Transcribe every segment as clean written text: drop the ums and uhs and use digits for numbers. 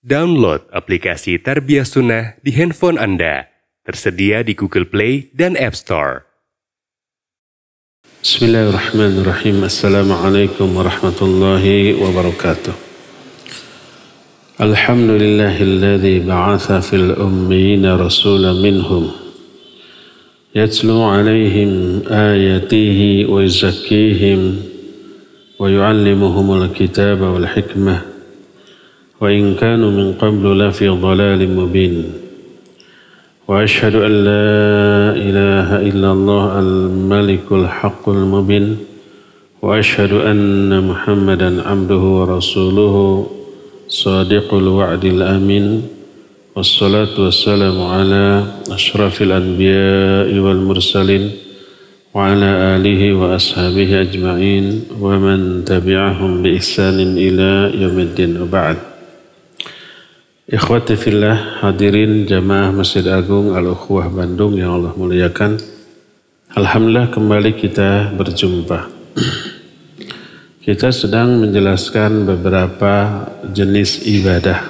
Download aplikasi Tarbiyah Sunnah di handphone Anda. Tersedia di Google Play dan App Store. Bismillahirrahmanirrahim. Assalamualaikum warahmatullahi wabarakatuh. Alhamdulillahilladzi ba'atha fil ummiyina rasulan minhum yatlu alaihim ayatihi wa yuzakkihim wa yu'allimuhumul kitaba wal hikmah wa in kanu min qablu lafi dhalalin mubin. Wa ashhadu an la ilaha illallah al-malikul haqqul mubin wa ashhadu anna Muhammadan abduhu wa rasuluhu sadiqul wa'dil amin wassalatu wassalamu ala ashrafil anbiya'i wal mursalin wa ala alihi wa ashabihi ajma'in wa man tabi'ahum bi ihsanin ila yaumiddin wa ba'd. Ikhwati fillah, hadirin jamaah Masjid Agung Al-Ukhuwah Bandung yang Allah muliakan. Alhamdulillah kembali kita berjumpa. Kita sedang menjelaskan beberapa jenis ibadah.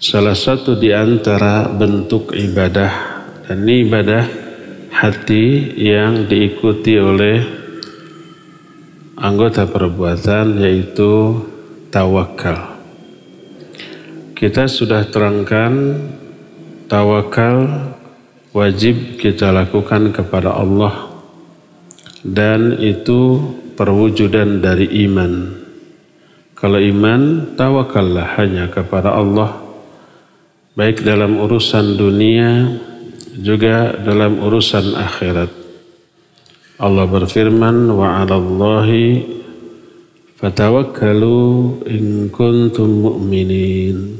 Salah satu di antara bentuk ibadah, dan ini ibadah hati yang diikuti oleh anggota perbuatan, yaitu tawakal. Kita sudah terangkan tawakal wajib kita lakukan kepada Allah, dan itu perwujudan dari iman. Kalau iman, tawakallah hanya kepada Allah, baik dalam urusan dunia juga dalam urusan akhirat. Allah berfirman, wa 'alallahi fatawakkalu in kuntum mu'minin.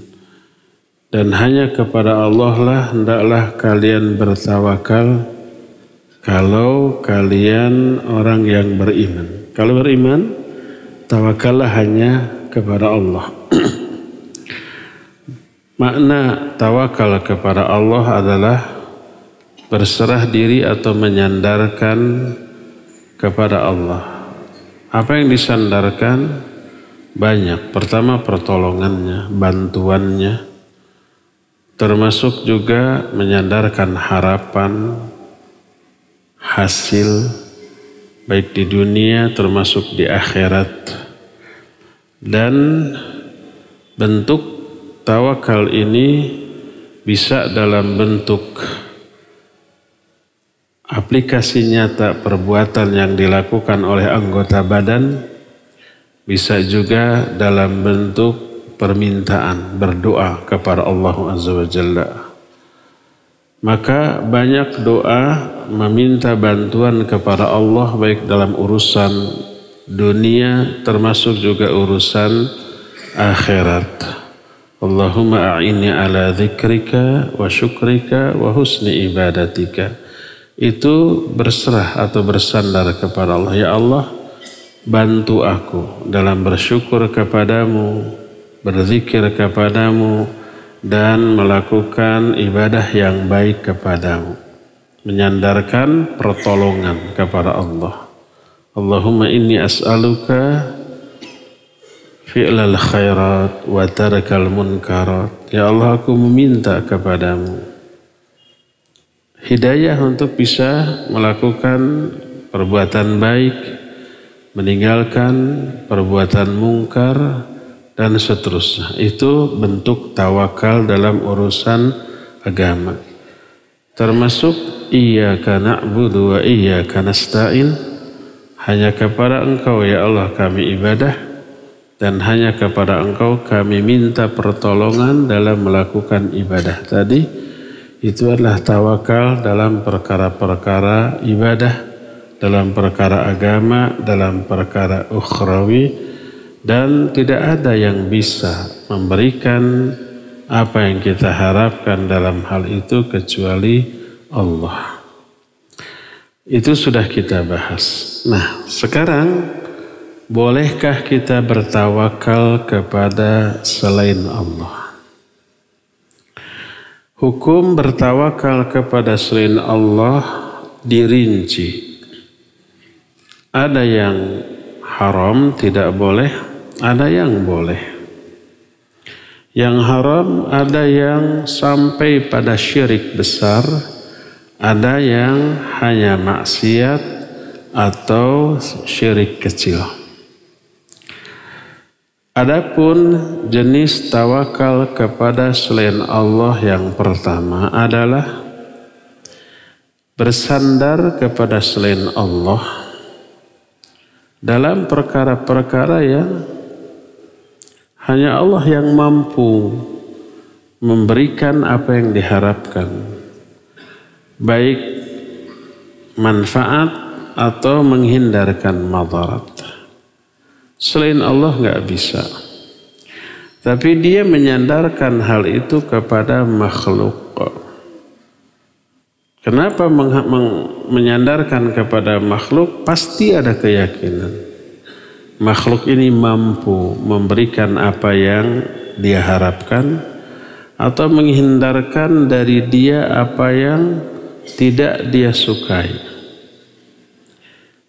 Dan hanya kepada Allah lah hendaklah kalian bertawakal kalau kalian orang yang beriman. Kalau beriman, tawakallah hanya kepada Allah. Makna tawakal kepada Allah adalah berserah diri atau menyandarkan kepada Allah. Apa yang disandarkan? Banyak. Pertama, pertolongannya, bantuannya. Termasuk juga menyandarkan harapan, hasil, baik di dunia termasuk di akhirat. Dan bentuk tawakal ini bisa dalam bentuk aplikasi nyata perbuatan yang dilakukan oleh anggota badan, bisa juga dalam bentuk permintaan, berdoa kepada Allah Azza wa Jalla. Maka banyak doa meminta bantuan kepada Allah baik dalam urusan dunia termasuk juga urusan akhirat. Allahumma a'inni ala dzikrika wa syukrika wa husni ibadatika. Itu berserah atau bersandar kepada Allah. Ya Allah, bantu aku dalam bersyukur kepadamu, berzikir kepadamu, dan melakukan ibadah yang baik kepadamu. Menyandarkan pertolongan kepada Allah. Allahumma inni as'aluka fi'lal khairat wa tarakal munkarat. Ya Allah, aku meminta kepadamu hidayah untuk bisa melakukan perbuatan baik, meninggalkan perbuatan mungkar, dan seterusnya. Itu bentuk tawakal dalam urusan agama. Termasuk iyyaka na'budu wa iyyaka nasta'in. Hanya kepada Engkau ya Allah kami ibadah, dan hanya kepada Engkau kami minta pertolongan dalam melakukan ibadah tadi. Itu adalah tawakal dalam perkara-perkara ibadah, dalam perkara agama, dalam perkara ukhrawi. Dan tidak ada yang bisa memberikan apa yang kita harapkan dalam hal itu kecuali Allah. Itu sudah kita bahas. Nah, sekarang bolehkah kita bertawakal kepada selain Allah? Hukum bertawakal kepada selain Allah dirinci. Ada yang haram, tidak boleh. Ada yang boleh. Yang haram ada yang sampai pada syirik besar, ada yang hanya maksiat atau syirik kecil. Adapun jenis tawakal kepada selain Allah yang pertama adalah bersandar kepada selain Allah dalam perkara-perkara yang hanya Allah yang mampu memberikan apa yang diharapkan, baik manfaat atau menghindarkan madarat. Selain Allah nggak bisa. Tapi dia menyandarkan hal itu kepada makhluk. Kenapa menyandarkan kepada makhluk? Pasti ada keyakinan makhluk ini mampu memberikan apa yang dia harapkan atau menghindarkan dari dia apa yang tidak dia sukai.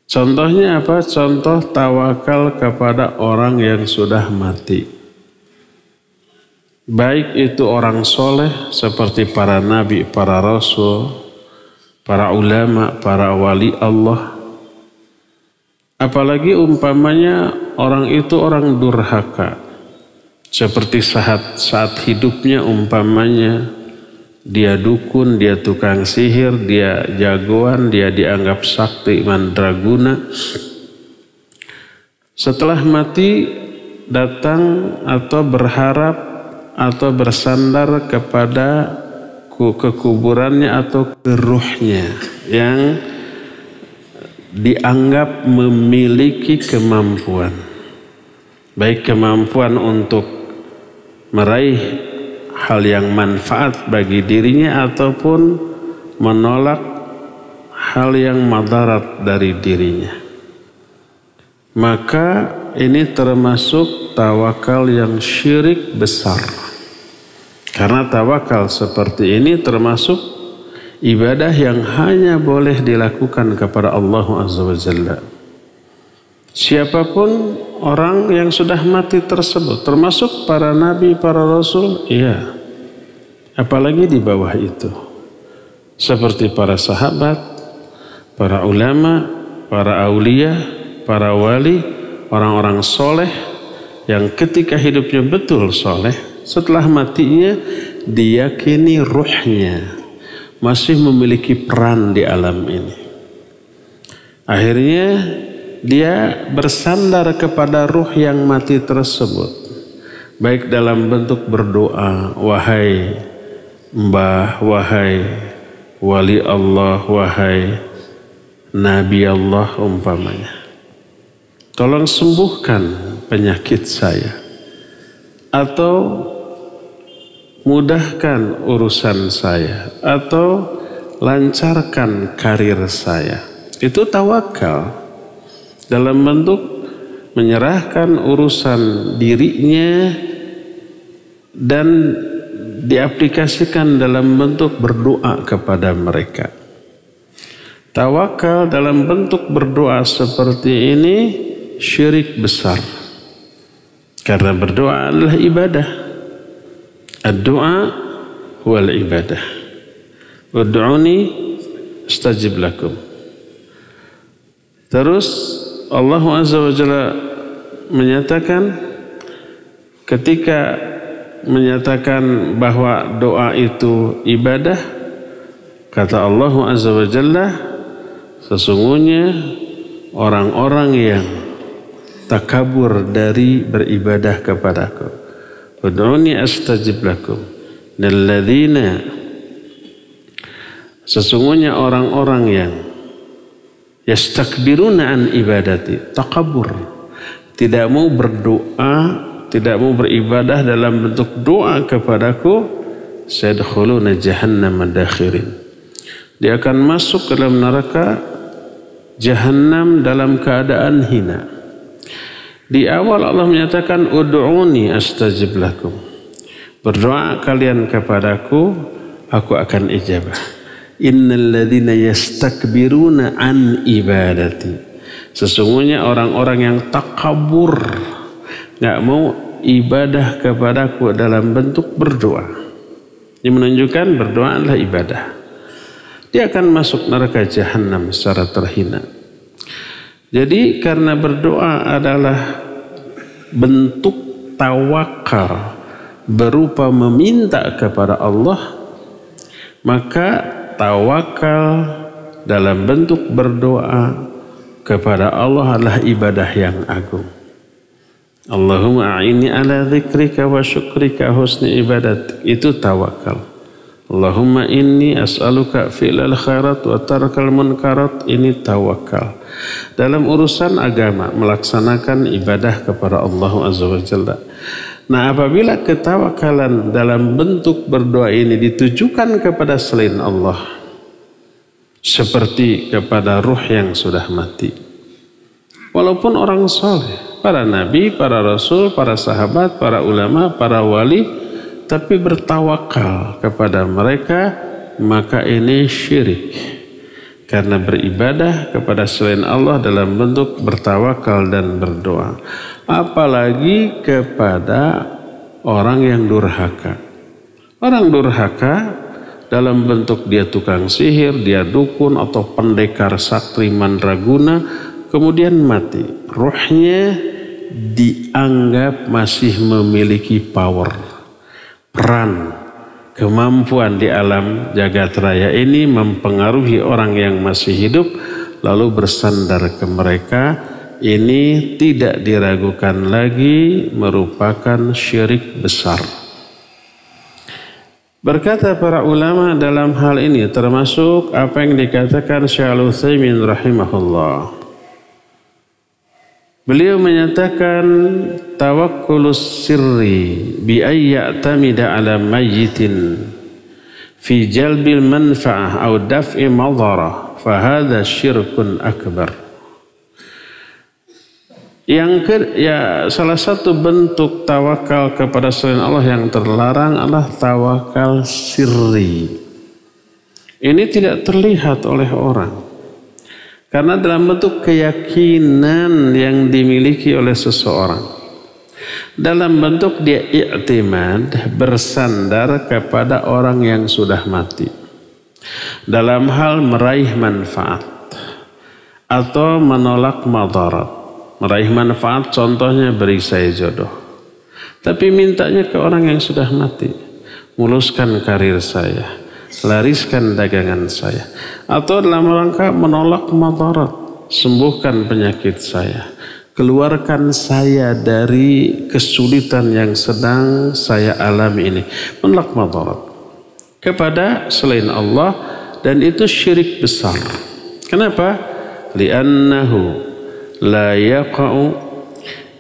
Contohnya apa? Contoh tawakal kepada orang yang sudah mati. Baik itu orang soleh seperti para nabi, para rasul, para ulama, para wali Allah. Apalagi umpamanya orang itu orang durhaka. Seperti saat hidupnya umpamanya dia dukun, dia tukang sihir, dia jagoan, dia dianggap sakti mandraguna. Setelah mati datang atau berharap atau bersandar kepada kekuburannya atau ke ruhnya yang dianggap memiliki kemampuan. Baik kemampuan untuk meraih hal yang manfaat bagi dirinya ataupun menolak hal yang madarat dari dirinya. Maka ini termasuk tawakal yang syirik besar. Karena tawakal seperti ini termasuk ibadah yang hanya boleh dilakukan kepada Allah Azza wa Jalla. Siapapun orang yang sudah mati tersebut, termasuk para nabi, para rasul, iya. Apalagi di bawah itu. Seperti para sahabat, para ulama, para aulia, para wali, orang-orang soleh yang ketika hidupnya betul soleh, setelah matinya diyakini ruhnya masih memiliki peran di alam ini. Akhirnya dia bersandar kepada ruh yang mati tersebut. Baik dalam bentuk berdoa, wahai mbah, wahai wali Allah, wahai nabi Allah umpamanya. Tolong sembuhkan penyakit saya. Atau mudahkan urusan saya. Atau lancarkan karir saya. Itu tawakal. Dalam bentuk menyerahkan urusan dirinya dan diaplikasikan dalam bentuk berdoa kepada mereka. Tawakal dalam bentuk berdoa seperti ini syirik besar. Karena berdoa adalah ibadah. Ad-doa wal ibadah. Ud'uni astajib lakum. Terus Allah Azza wa Jalla menyatakan ketika menyatakan bahwa doa itu ibadah, kata Allah Azza wa Jalla, sesungguhnya orang-orang yang takabur dari beribadah kepadaku, ud'uni astajib lakum, dalladzina, sesungguhnya orang-orang yang yastakbiruna an ibadati, takabur, tidak mau berdoa, tidak mau beribadah dalam bentuk doa kepadaku, sayadkhuluna jahannam dakhirin, dia akan masuk ke dalam neraka jahannam dalam keadaan hina. Di awal Allah menyatakan ud'uni astajib lakum, berdoa kalian kepadaku, aku akan ijabah. Innal ladzina yastakbiruna an ibadati, sesungguhnya orang-orang yang takabur, enggak mau ibadah kepadaku dalam bentuk berdoa. Ini menunjukkan berdoa adalah ibadah. Dia akan masuk neraka jahanam secara terhina. Jadi karena berdoa adalah bentuk tawakal berupa meminta kepada Allah, maka tawakal dalam bentuk berdoa kepada Allah adalah ibadah yang agung. Allahumma a'inni ala dzikrika wa syukrika husni ibadat, itu tawakal. Allahumma inni as'aluka fi'lal khairat wa tarkal munkarat, ini tawakal. Dalam urusan agama, melaksanakan ibadah kepada Allah Azza wa Jalla. Nah, apabila ketawakalan dalam bentuk berdoa ini ditujukan kepada selain Allah, seperti kepada ruh yang sudah mati, walaupun orang soleh, para nabi, para rasul, para sahabat, para ulama, para wali, tapi bertawakal kepada mereka, maka ini syirik. Karena beribadah kepada selain Allah dalam bentuk bertawakal dan berdoa. Apalagi kepada orang yang durhaka. Orang durhaka dalam bentuk dia tukang sihir, dia dukun atau pendekar sakti mandraguna, kemudian mati. Ruhnya dianggap masih memiliki power, peran, kemampuan di alam jagat raya ini mempengaruhi orang yang masih hidup, lalu bersandar ke mereka. Ini tidak diragukan lagi merupakan syirik besar. Berkata para ulama dalam hal ini termasuk apa yang dikatakan Syekh Al-Utsaimin rahimahullah. Beliau menyatakan tawakkulus sirri bi ayya'tamida ala mayyitin fi jalbil manfa'ah aw daf'i madharah fa hadha syirkun akbar. Salah satu bentuk tawakal kepada selain Allah yang terlarang adalah tawakal sirri. Ini tidak terlihat oleh orang. Karena dalam bentuk keyakinan yang dimiliki oleh seseorang. Dalam bentuk dia i'timad, bersandar kepada orang yang sudah mati. Dalam hal meraih manfaat atau menolak madarat. Meraih manfaat contohnya beri saya jodoh. Tapi mintanya ke orang yang sudah mati. Muluskan karir saya. Lariskan dagangan saya. Atau dalam rangka menolak madarat. Sembuhkan penyakit saya. Keluarkan saya dari kesulitan yang sedang saya alami ini. Menolak madarat. Kepada selain Allah. Dan itu syirik besar. Kenapa? Li'annahu la yaqa'u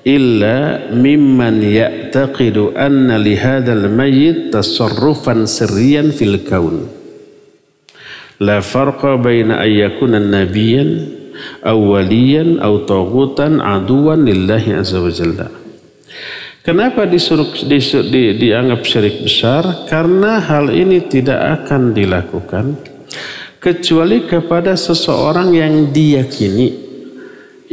illa mimman ya'taqidu anna li hadzal mayyit tasarrufan sirriyan fil kaun. La farqa baina ay yakuna nabiyyan aw waliyan aw taghutan aduwan lillahi azza wa jalla. Kenapa dianggap syirik besar? Karena hal ini tidak akan dilakukan kecuali kepada seseorang yang diyakini.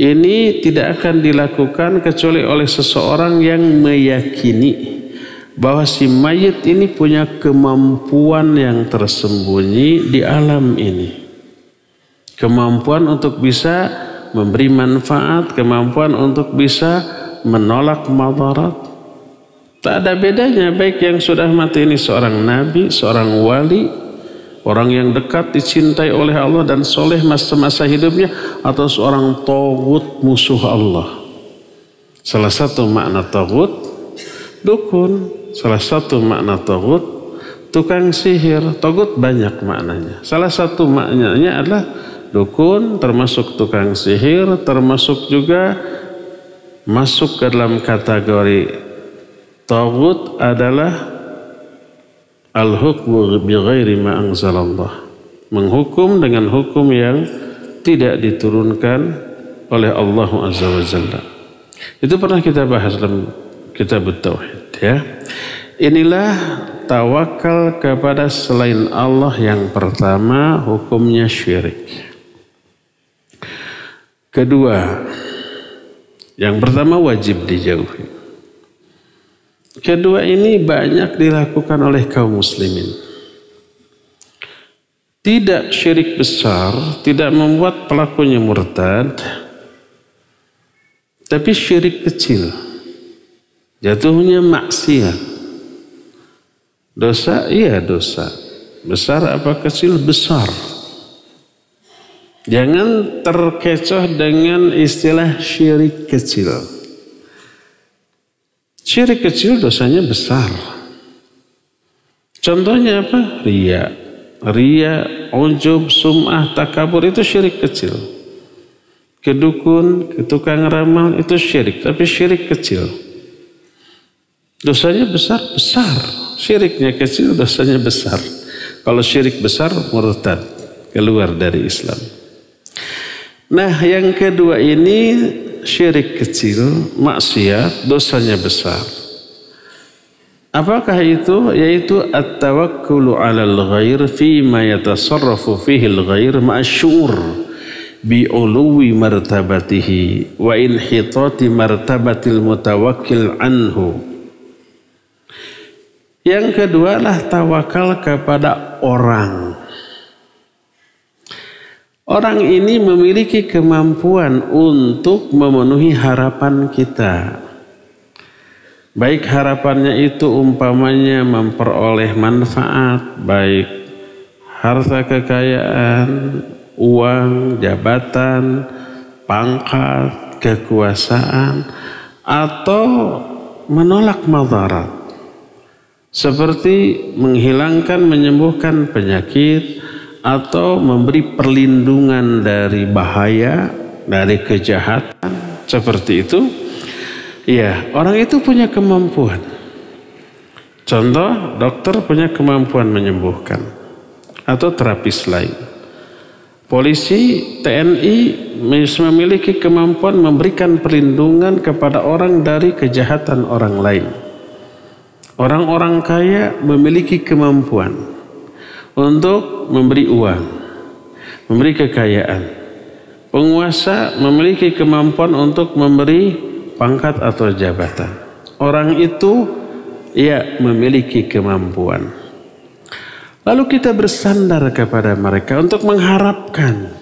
Ini tidak akan dilakukan kecuali oleh seseorang yang meyakini bahwa si mayit ini punya kemampuan yang tersembunyi di alam ini. Kemampuan untuk bisa memberi manfaat, kemampuan untuk bisa menolak madarat. Tak ada bedanya baik yang sudah mati ini seorang nabi, seorang wali, orang yang dekat dicintai oleh Allah dan soleh masa-masa hidupnya, atau seorang taghut musuh Allah. Salah satu makna taghut dukun, salah satu makna taghut tukang sihir. Taghut banyak maknanya. Salah satu maknanya adalah dukun, termasuk tukang sihir, termasuk juga masuk ke dalam kategori taghut adalah al-hukmu bi ghairi ma anzalallah. Menghukum dengan hukum yang tidak diturunkan oleh Allah Azza wa Jalla. Itu pernah kita bahas dalam kitab Tauhid, ya. Inilah tawakal kepada selain Allah yang pertama, hukumnya syirik. Kedua, yang pertama wajib dijauhi. Kedua ini banyak dilakukan oleh kaum muslimin. Tidak syirik besar, tidak membuat pelakunya murtad, tapi syirik kecil, jatuhnya maksiat. Dosa, iya dosa. Besar apa kecil? Besar. Jangan terkecoh dengan istilah syirik kecil. Syirik kecil dosanya besar. Contohnya apa? Riya. Riya, ujub, sum'ah, takabur itu syirik kecil. Kedukun, tukang ramal itu syirik, tapi syirik kecil. Dosanya besar, besar. Syiriknya kecil, dosanya besar. Kalau syirik besar, murtad, keluar dari Islam. Nah, yang kedua ini syirik kecil, maksiat, dosanya besar. Apakah itu? Yaitu at-tawakkulu 'alal ghair fi ma yatasarrafu fihi al-ghair ma'syur bi uluwi martabatihi wa inhitati martabatil mutawakkil anhu. Yang kedua adalah tawakal kepada orang. Orang ini memiliki kemampuan untuk memenuhi harapan kita. Baik harapannya itu umpamanya memperoleh manfaat, baik harta kekayaan, uang, jabatan, pangkat, kekuasaan, atau menolak madarat. Seperti menghilangkan, menyembuhkan penyakit, atau memberi perlindungan dari bahaya, dari kejahatan, seperti itu. Ya, orang itu punya kemampuan. Contoh, dokter punya kemampuan menyembuhkan, atau terapis lain. Polisi, TNI memiliki kemampuan memberikan perlindungan kepada orang dari kejahatan orang lain. Orang-orang kaya memiliki kemampuan untuk memberi uang, memberi kekayaan. Penguasa memiliki kemampuan untuk memberi pangkat atau jabatan. Orang itu memiliki kemampuan. Lalu kita bersandar kepada mereka untuk mengharapkan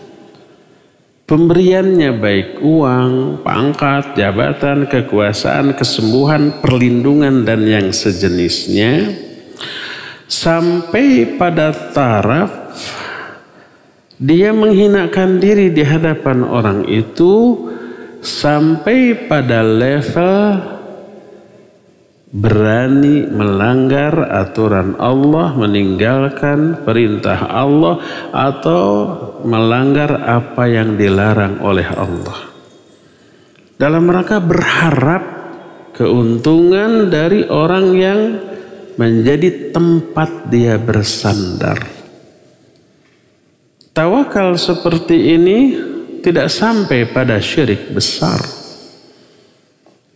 pemberiannya, baik uang, pangkat, jabatan, kekuasaan, kesembuhan, perlindungan, dan yang sejenisnya. Sampai pada taraf dia menghinakan diri di hadapan orang itu, sampai pada level berani melanggar aturan Allah, meninggalkan perintah Allah, atau melanggar apa yang dilarang oleh Allah, dalam rangka berharap keuntungan dari orang yang menjadi tempat dia bersandar. Tawakal seperti ini tidak sampai pada syirik besar,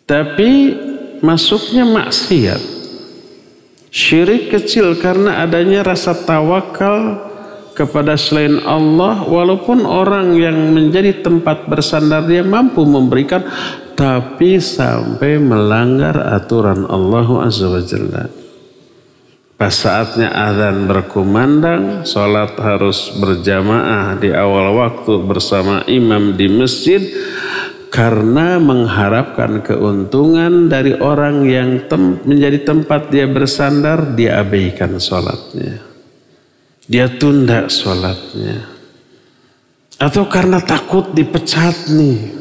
tapi masuknya maksiat. Syirik kecil karena adanya rasa tawakal kepada selain Allah, walaupun orang yang menjadi tempat bersandar dia mampu memberikan, tapi sampai melanggar aturan Allah Azza wa Jalla. Pas saatnya azan berkumandang, sholat harus berjamaah di awal waktu bersama imam di masjid, karena mengharapkan keuntungan dari orang yang menjadi tempat dia bersandar, dia abaikan sholatnya, dia tunda sholatnya. Atau karena takut dipecat nih,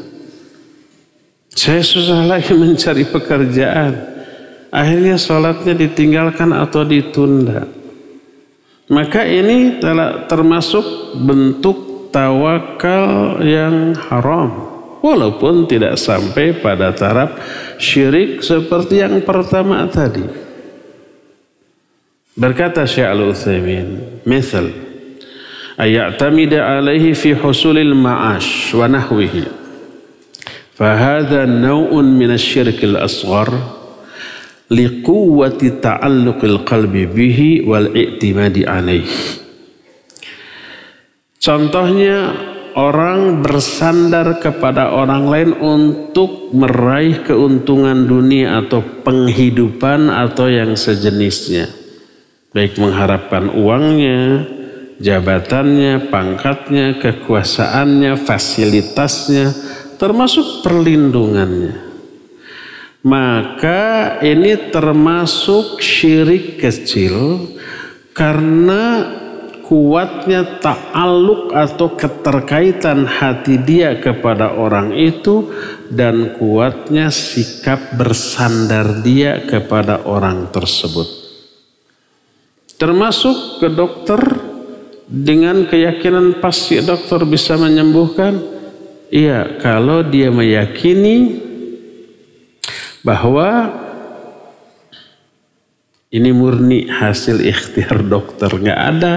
saya susah lagi mencari pekerjaan, akhirnya sholatnya ditinggalkan atau ditunda. Maka ini termasuk bentuk tawakal yang haram, walaupun tidak sampai pada taraf syirik seperti yang pertama tadi. Berkata Syekh Al-Utsaimin, misal ayyatamida alaihi fi husulil ma'ash wa nahwihi, fahadha naw'un min asy-syirkil asghar liquwwati ta'alluqil qalbi bihi wal i'timadi alaihi. Contohnya orang bersandar kepada orang lain untuk meraih keuntungan dunia atau penghidupan atau yang sejenisnya. Baik mengharapkan uangnya, jabatannya, pangkatnya, kekuasaannya, fasilitasnya, termasuk perlindungannya. Maka ini termasuk syirik kecil karena kuatnya ta'alluq atau keterkaitan hati dia kepada orang itu dan kuatnya sikap bersandar dia kepada orang tersebut. Termasuk ke dokter dengan keyakinan pasti dokter bisa menyembuhkan. Iya, kalau dia meyakini bahwa ini murni hasil ikhtiar dokter, nggak ada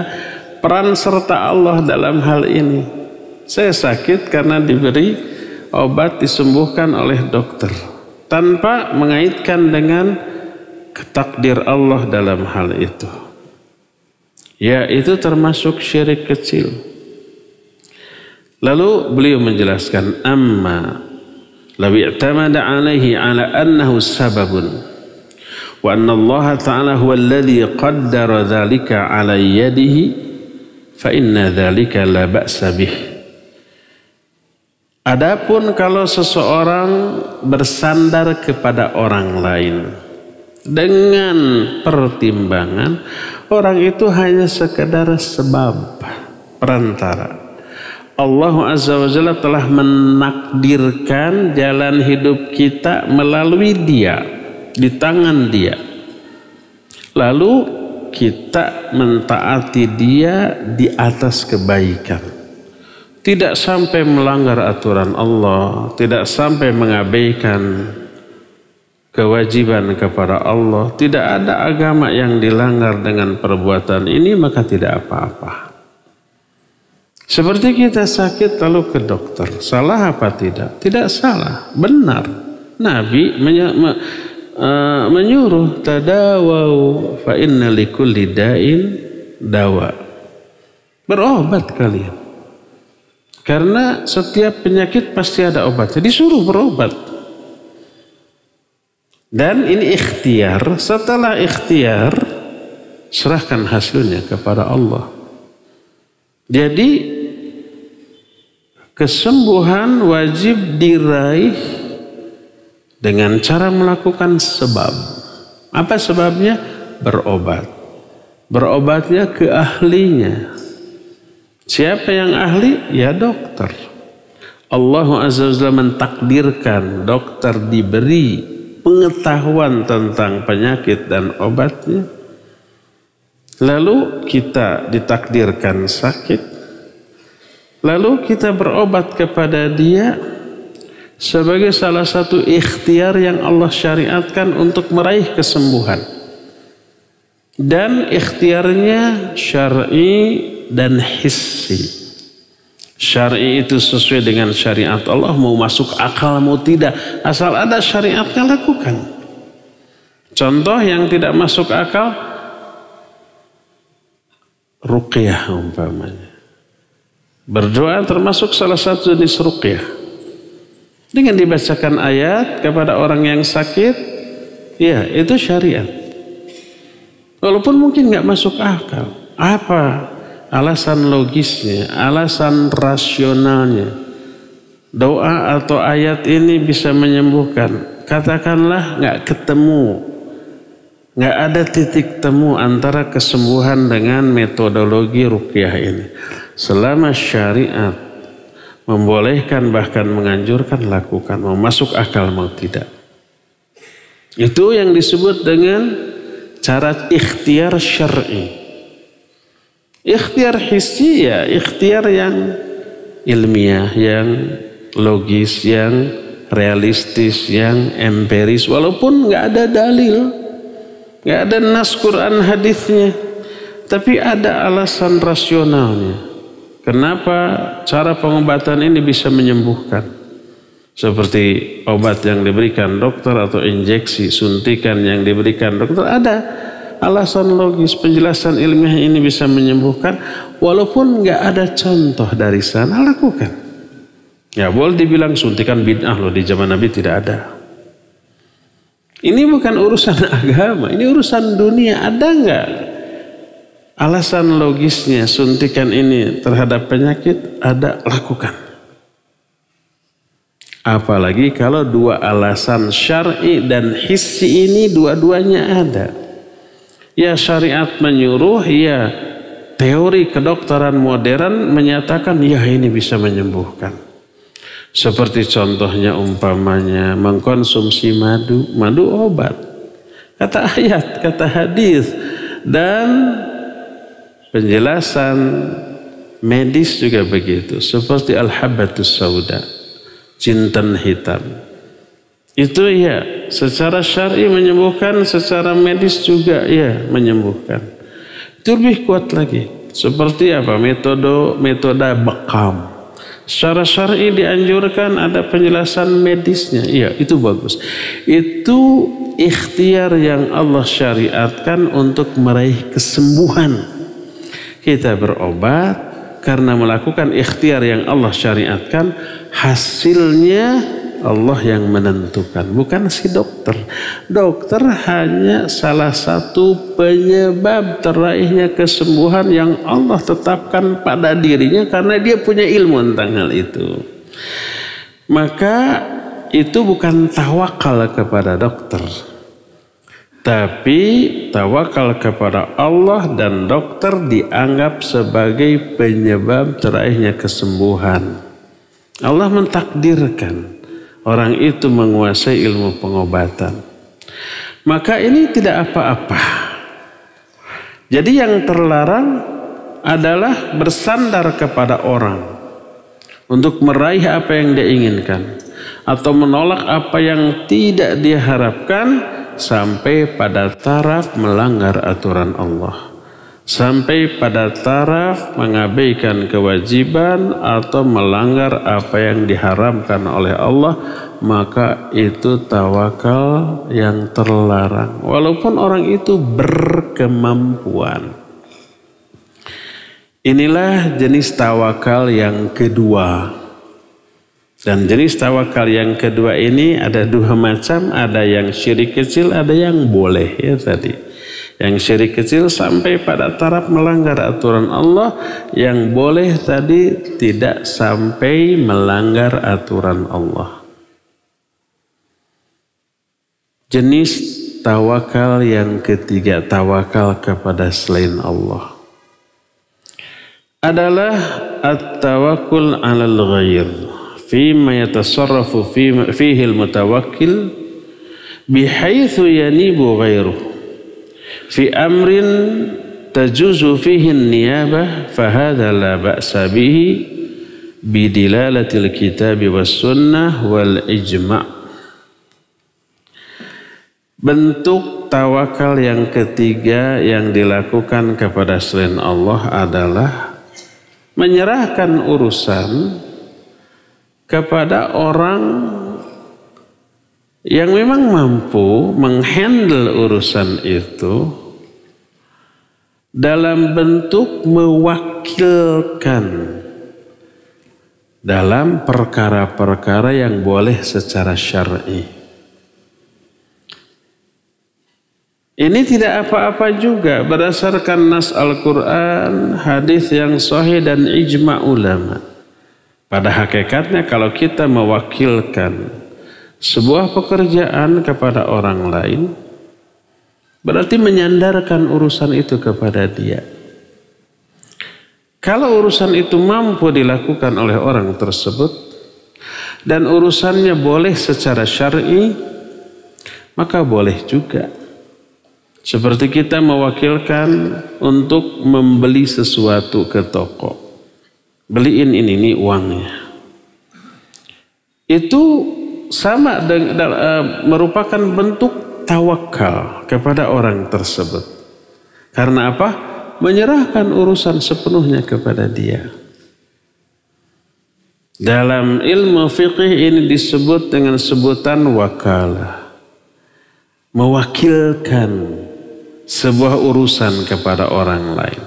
peran serta Allah dalam hal ini. Saya sakit karena diberi obat disembuhkan oleh dokter tanpa mengaitkan dengan takdir Allah dalam hal itu. Ya, itu termasuk syirik kecil. Lalu beliau menjelaskan, amma law i'tamada alaihi ala annahu sababun wa anna Allah ta'ala huwa alladhi qaddara dhalika ala yadihi fa inna dhalika la ba'sa bih. Adapun kalau seseorang bersandar kepada orang lain dengan pertimbangan orang itu hanya sekedar sebab perantara, Allah Azza wa Jalla telah menakdirkan jalan hidup kita melalui dia, di tangan dia. Lalu kita mentaati dia di atas kebaikan. Tidak sampai melanggar aturan Allah, tidak sampai mengabaikan kewajiban kepada Allah. Tidak ada agama yang dilanggar dengan perbuatan ini, maka tidak apa-apa. Seperti kita sakit lalu ke dokter, salah apa tidak? Tidak salah, benar. Nabi menyuruh tadawau fa inna likulli da'in dawa. Berobat kalian. Karena setiap penyakit pasti ada obatnya, disuruh berobat. Dan ini ikhtiar, setelah ikhtiar serahkan hasilnya kepada Allah. Jadi kesembuhan wajib diraih dengan cara melakukan sebab. Apa sebabnya? Berobat. Berobatnya ke ahlinya. Siapa yang ahli? Ya dokter. Allah Azza wa Jalla mentakdirkan dokter diberi pengetahuan tentang penyakit dan obatnya. Lalu kita ditakdirkan sakit. Lalu kita berobat kepada dia sebagai salah satu ikhtiar yang Allah syariatkan untuk meraih kesembuhan. Dan ikhtiarnya syar'i dan hissi. Syar'i itu sesuai dengan syariat Allah, mau masuk akal mau tidak, asal ada syariatnya lakukan. Contoh yang tidak masuk akal, ruqyah umpamanya. Berdoa termasuk salah satu jenis ruqyah. Dengan dibacakan ayat kepada orang yang sakit, ya itu syariat. Walaupun mungkin nggak masuk akal. Apa alasan logisnya, alasan rasionalnya? Doa atau ayat ini bisa menyembuhkan. Katakanlah nggak ketemu, nggak ada titik temu antara kesembuhan dengan metodologi ruqyah ini. Selama syariat membolehkan bahkan menganjurkan, lakukan, mau masuk akal mau tidak. Itu yang disebut dengan cara ikhtiar syar'i. Ikhtiar hissi ya ikhtiar yang ilmiah, yang logis, yang realistis, yang empiris. Walaupun nggak ada dalil, nggak ada nas Quran hadisnya, tapi ada alasan rasionalnya. Kenapa cara pengobatan ini bisa menyembuhkan? Seperti obat yang diberikan dokter atau injeksi, suntikan yang diberikan dokter, ada alasan logis, penjelasan ilmiah ini bisa menyembuhkan, walaupun nggak ada contoh dari sana, lakukan. Ya boleh dibilang suntikan bid'ah loh, di zaman Nabi tidak ada. Ini bukan urusan agama, ini urusan dunia. Ada nggak alasan logisnya suntikan ini terhadap penyakit? Ada, lakukan. Apalagi kalau dua alasan syar'i dan hissi ini dua-duanya ada. Ya syariat menyuruh, ya teori kedokteran modern menyatakan ya ini bisa menyembuhkan. Seperti contohnya umpamanya mengkonsumsi madu. Madu obat. Kata ayat, kata hadis. Dan penjelasan medis juga begitu. Seperti al-habbatus sauda, jintan hitam. Itu ya secara syar'i menyembuhkan, secara medis juga ya menyembuhkan. Itu lebih kuat lagi. Seperti apa? Metode bekam. Secara syar'i dianjurkan, ada penjelasan medisnya. Iya, itu bagus. Itu ikhtiar yang Allah syariatkan untuk meraih kesembuhan. Kita berobat karena melakukan ikhtiar yang Allah syariatkan, hasilnya Allah yang menentukan, bukan si dokter. Dokter hanya salah satu penyebab teraihnya kesembuhan yang Allah tetapkan pada dirinya karena dia punya ilmu tentang hal itu. Maka itu bukan tawakal kepada dokter, tapi tawakal kepada Allah, dan dokter dianggap sebagai penyebab teraihnya kesembuhan. Allah mentakdirkan orang itu menguasai ilmu pengobatan. Maka ini tidak apa-apa. Jadi yang terlarang adalah bersandar kepada orang untuk meraih apa yang dia inginkan, atau menolak apa yang tidak dia harapkan, sampai pada taraf melanggar aturan Allah, sampai pada taraf mengabaikan kewajiban atau melanggar apa yang diharamkan oleh Allah, maka itu tawakal yang terlarang walaupun orang itu berkemampuan. Inilah jenis tawakal yang kedua. Dan jenis tawakal yang kedua ini ada dua macam, ada yang syirik kecil, ada yang boleh ya tadi. Yang syirik kecil sampai pada taraf melanggar aturan Allah, yang boleh tadi tidak sampai melanggar aturan Allah. Jenis tawakal yang ketiga, tawakal kepada selain Allah, adalah at-tawakkul 'alal ghair fima yatasarrafu fihi al-mutawakkil bihaitsu yanibu ghairuhu fi amrin tajuzu fihi an-niyabah fahadha la ba'sa bihi bidilalatil kitab was sunnah wal ijma'. Bentuk tawakal yang ketiga yang dilakukan kepada selain Allah adalah menyerahkan urusan kepada orang yang memang mampu menghandle urusan itu dalam bentuk mewakilkan dalam perkara-perkara yang boleh secara syar'i. Ini tidak apa-apa juga berdasarkan nas Al-Quran, hadis yang sahih dan ijma' ulama. Pada hakikatnya kalau kita mewakilkan sebuah pekerjaan kepada orang lain, berarti menyandarkan urusan itu kepada dia. Kalau urusan itu mampu dilakukan oleh orang tersebut dan urusannya boleh secara syar'i, maka boleh juga. Seperti kita mewakilkan untuk membeli sesuatu ke toko. Beliin ini uangnya. Itu sama merupakan bentuk tawakal kepada orang tersebut. Karena apa? Menyerahkan urusan sepenuhnya kepada dia. Dalam ilmu fiqih ini disebut dengan sebutan wakalah. Mewakilkan sebuah urusan kepada orang lain.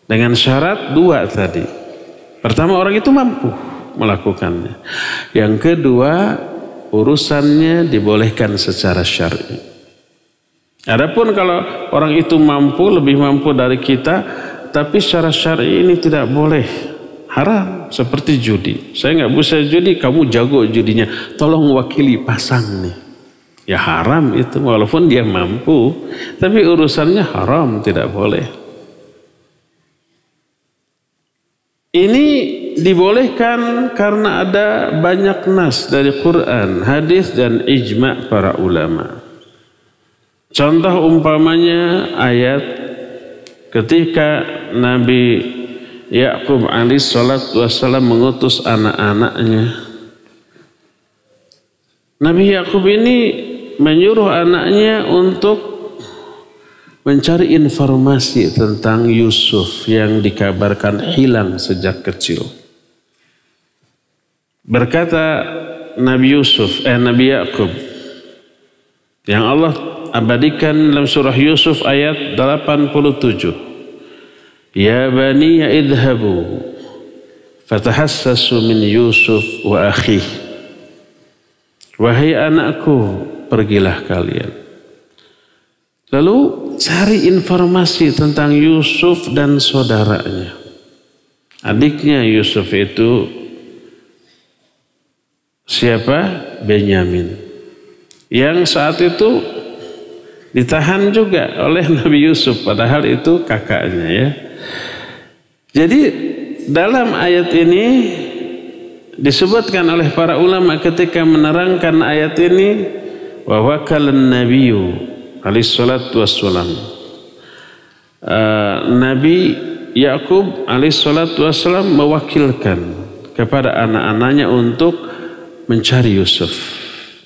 Dengan syarat dua tadi. Pertama, orang itu mampu melakukannya. Yang kedua, urusannya dibolehkan secara syar'i. Adapun kalau orang itu mampu, lebih mampu dari kita, tapi secara syar'i ini tidak boleh, haram. Seperti judi. Saya nggak bisa judi, kamu jago judinya, tolong wakili pasang nih. Ya haram itu, walaupun dia mampu, tapi urusannya haram, tidak boleh. Ini dibolehkan karena ada banyak nas dari Quran, hadis dan ijma' para ulama. Contoh umpamanya ayat ketika Nabi Ya'qub alaihi salatu wassalam mengutus anak-anaknya. Nabi Ya'qub ini menyuruh anaknya untuk mencari informasi tentang Yusuf yang dikabarkan hilang sejak kecil. Berkata Nabi Ya'qub yang Allah abadikan dalam surah Yusuf ayat 87. Ya bani ya idhabu fatahassasu min Yusuf wa akhih. Wahai anakku, pergilah kalian. Lalu cari informasi tentang Yusuf dan saudaranya. Adiknya Yusuf itu siapa? Benyamin. Yang saat itu ditahan juga oleh Nabi Yusuf, padahal itu kakaknya ya. Jadi dalam ayat ini disebutkan oleh para ulama ketika menerangkan ayat ini, wa wakalan nabiyyu alaihi salatu wassalam, Nabi Ya'qub alaihi salatu wassalam mewakilkan kepada anak-anaknya untuk mencari Yusuf.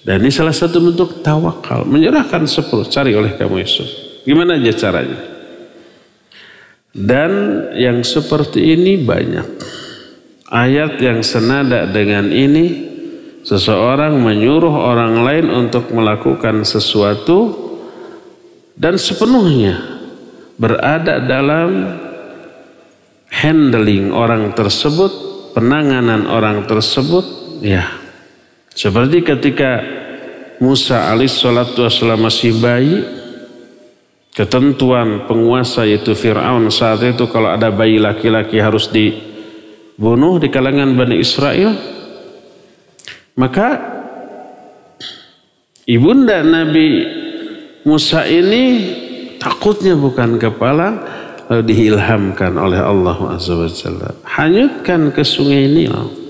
Dan ini salah satu bentuk tawakal, menyerahkan 10, cari oleh kamu Yusuf. Gimana aja caranya? Dan yang seperti ini banyak. Ayat yang senada dengan ini, seseorang menyuruh orang lain untuk melakukan sesuatu dan sepenuhnya berada dalam handling orang tersebut, penanganan orang tersebut, ya. Seperti ketika Musa alaihissalatu wassalam masih bayi, ketentuan penguasa yaitu Fir'aun saat itu kalau ada bayi laki-laki harus dibunuh di kalangan Bani Israel. Maka ibunda Nabi Musa ini takutnya bukan kepala, lalu diilhamkan oleh Allah Azza wa Jalla, hanyutkan ke sungai Nil.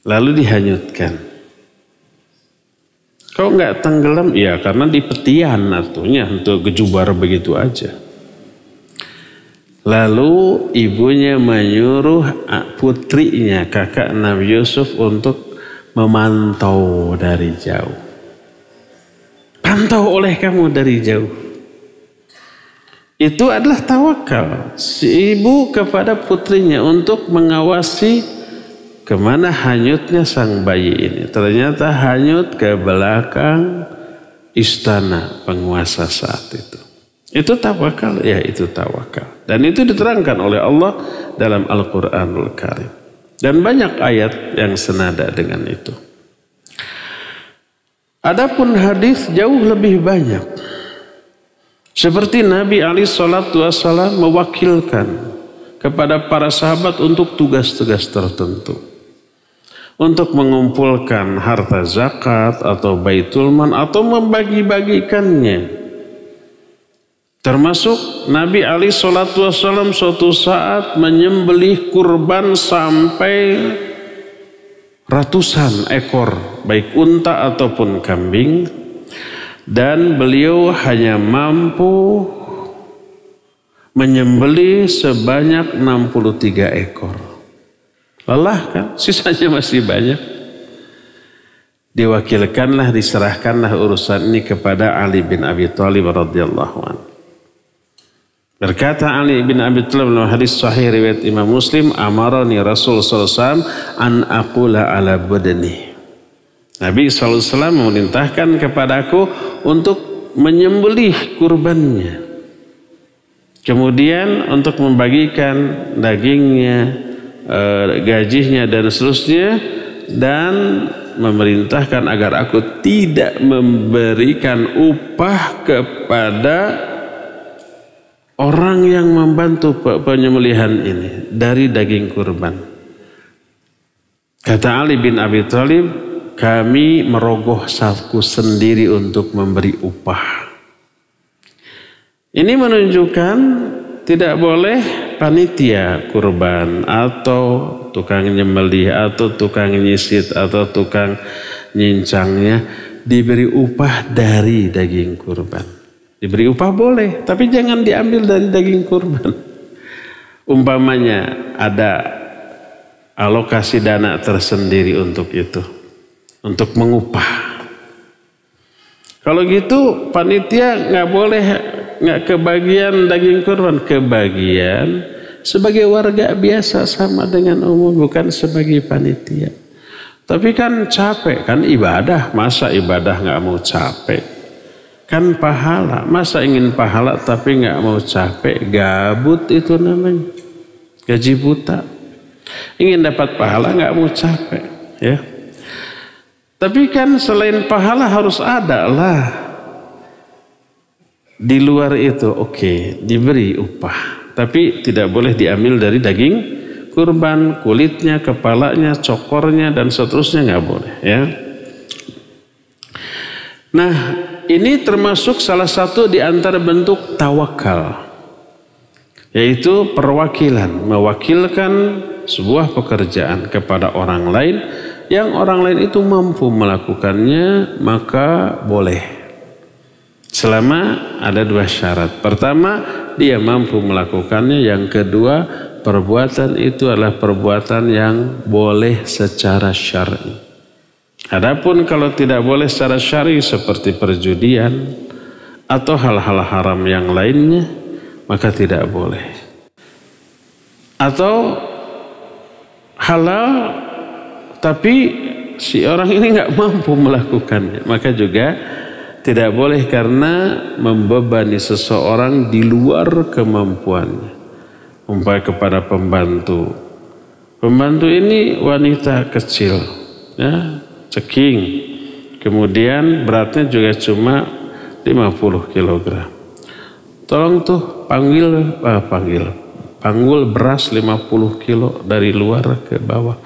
Lalu dihanyutkan. Kau nggak tenggelam? Ya karena di petian artinya untuk kejubar begitu aja. Lalu ibunya menyuruh putrinya, kakak Nabi Yusuf, untuk memantau dari jauh. Pantau oleh kamu dari jauh. Itu adalah tawakal si ibu kepada putrinya untuk mengawasi kemana hanyutnya sang bayi ini. Ternyata hanyut ke belakang istana penguasa saat itu. Itu tawakal, ya itu tawakal. Dan itu diterangkan oleh Allah dalam Al-Quranul Karim. Dan banyak ayat yang senada dengan itu. Adapun hadis jauh lebih banyak. Seperti Nabi SAW mewakilkan kepada para sahabat untuk tugas-tugas tertentu. Untuk mengumpulkan harta zakat atau baitul mal atau membagi-bagikannya. Termasuk Nabi SAW suatu saat menyembelih kurban sampai ratusan ekor, baik unta ataupun kambing, dan beliau hanya mampu menyembelih sebanyak 63 ekor. Lelah kan, sisanya masih banyak. Diwakilkanlah, diserahkanlah urusan ini kepada Ali bin Abi Thalib radhiyallahu anhu. Berkata Ali bin Abi Thalib dalam hadis sahih riwayat Imam Muslim, amarani Rasul sallallahu alaihi wasallam an aqula ala badani. Nabi sallallahu alaihi wasallam memerintahkan kepadaku untuk menyembelih kurbannya. Kemudian untuk membagikan dagingnya, gajinya dan seterusnya, dan memerintahkan agar aku tidak memberikan upah kepada orang yang membantu penyembelihan ini dari daging kurban. Kata Ali bin Abi Thalib, kami merogoh saku sendiri untuk memberi upah. Ini menunjukkan tidak boleh panitia kurban atau tukang nyembelih atau tukang nyisit atau tukang nyincangnya diberi upah dari daging kurban. Diberi upah boleh, tapi jangan diambil dari daging kurban. Umpamanya ada alokasi dana tersendiri untuk itu, untuk mengupah. Kalau gitu panitia nggak boleh, nggak kebagian daging kurban, kebagian sebagai warga biasa sama dengan umum, bukan sebagai panitia. Tapi kan capek, kan ibadah, masa ibadah nggak mau capek? Kan pahala, masa ingin pahala tapi nggak mau capek? Gabut itu namanya, gaji buta. Ingin dapat pahala nggak mau capek, ya. Tapi kan selain pahala harus ada lah. Di luar itu oke, diberi upah, tapi tidak boleh diambil dari daging kurban, kulitnya, kepalanya, cokornya dan seterusnya nggak boleh, ya. Nah, ini termasuk salah satu di antara bentuk tawakal, yaitu perwakilan, mewakilkan sebuah pekerjaan kepada orang lain yang orang lain itu mampu melakukannya, maka boleh. Selama ada dua syarat. Pertama, dia mampu melakukannya. Yang kedua, perbuatan itu adalah perbuatan yang boleh secara syar'i. Adapun kalau tidak boleh secara syar'i seperti perjudian atau hal-hal haram yang lainnya, maka tidak boleh. Atau halal tapi si orang ini nggak mampu melakukannya, maka juga tidak boleh karena membebani seseorang di luar kemampuannya. Umpamanya kepada pembantu. Pembantu ini wanita kecil, ya, ceking. Kemudian beratnya juga cuma 50 kg. Tolong tuh panggul beras 50 kilo dari luar ke bawah.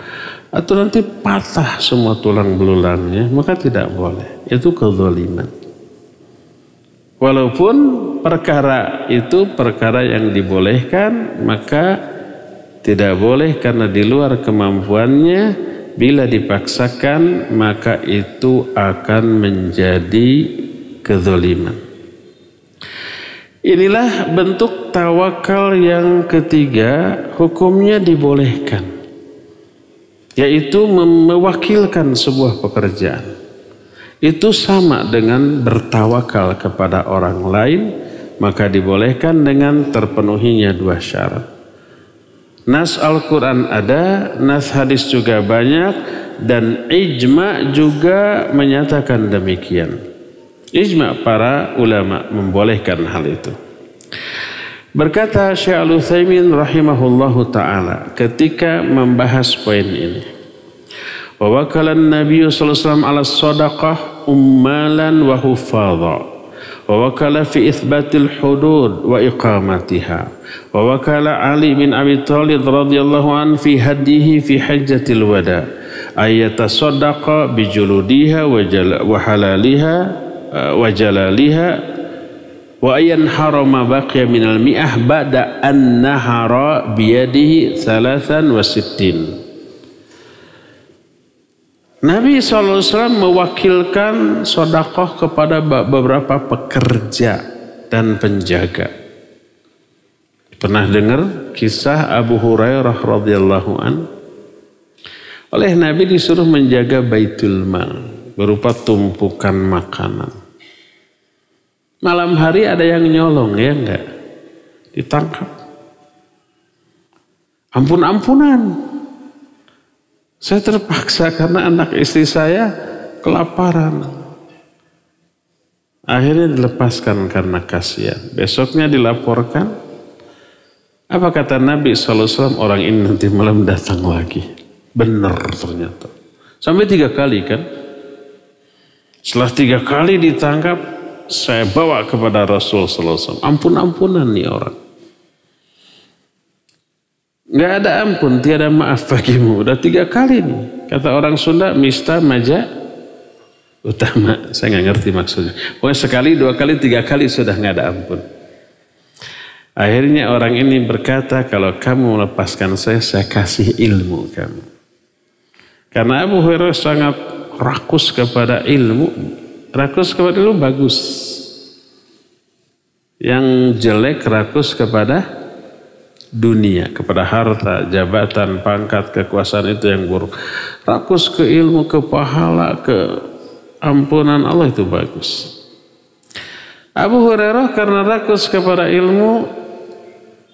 Atau nanti patah semua tulang belulangnya, maka tidak boleh. Itu kezaliman. Walaupun perkara itu perkara yang dibolehkan, maka tidak boleh karena di luar kemampuannya. Bila dipaksakan, maka itu akan menjadi kezaliman. Inilah bentuk tawakal yang ketiga, hukumnya dibolehkan, yaitu mewakilkan sebuah pekerjaan. Itu sama dengan bertawakal kepada orang lain, maka dibolehkan dengan terpenuhinya dua syarat. Nas Al-Quran ada, nas hadis juga banyak, dan ijma juga menyatakan demikian. Ijma para ulama membolehkan hal itu. Berkata Syekh Al-Utsaimin rahimahullahu ta'ala ketika membahas poin ini. Wa wakala Nabi sallallahu alaihi wasallam ala sadaqah ummalan wa hufadha wa wakala fi itsbatil hudud wa iqamatiha wa wakala Ali bin Abi Thalib radhiyallahu an fi hadihi fi hajjatil wada ayata sadaqa bi juludiha wa halaliha wa jalaliha wa ayan harama baqiya minal mi'ah ba'da an nahara biyadihi 63. Nabi SAW mewakilkan sedekah kepada beberapa pekerja dan penjaga. Pernah dengar kisah Abu Hurairah radhiyallahu an? Oleh Nabi disuruh menjaga Baitul Mal berupa tumpukan makanan. Malam hari ada yang nyolong, ya enggak? Ditangkap. Ampun-ampunan. Saya terpaksa karena anak istri saya kelaparan. Akhirnya dilepaskan karena kasihan. Besoknya dilaporkan. Apa kata Nabi SAW? Orang ini nanti malam datang lagi. Benar ternyata. Sampai 3 kali kan. Setelah 3 kali ditangkap, saya bawa kepada Rasul SAW. Ampun-ampunan nih orang. Nggak ada ampun, tiada maaf bagimu. Udah 3 kali nih. Kata orang Sunda, mista maja utama. Saya nggak ngerti maksudnya. Pokoknya sekali, 2 kali, 3 kali sudah nggak ada ampun. Akhirnya orang ini berkata, kalau kamu melepaskan saya kasih ilmu kamu. Karena Abu Hurairah sangat rakus kepada ilmu. Rakus kepada ilmu bagus. Yang jelek rakus kepada dunia, kepada harta, jabatan, pangkat, kekuasaan itu yang buruk. Rakus ke ilmu, ke pahala, ke ampunan Allah itu bagus. Abu Hurairah karena rakus kepada ilmu,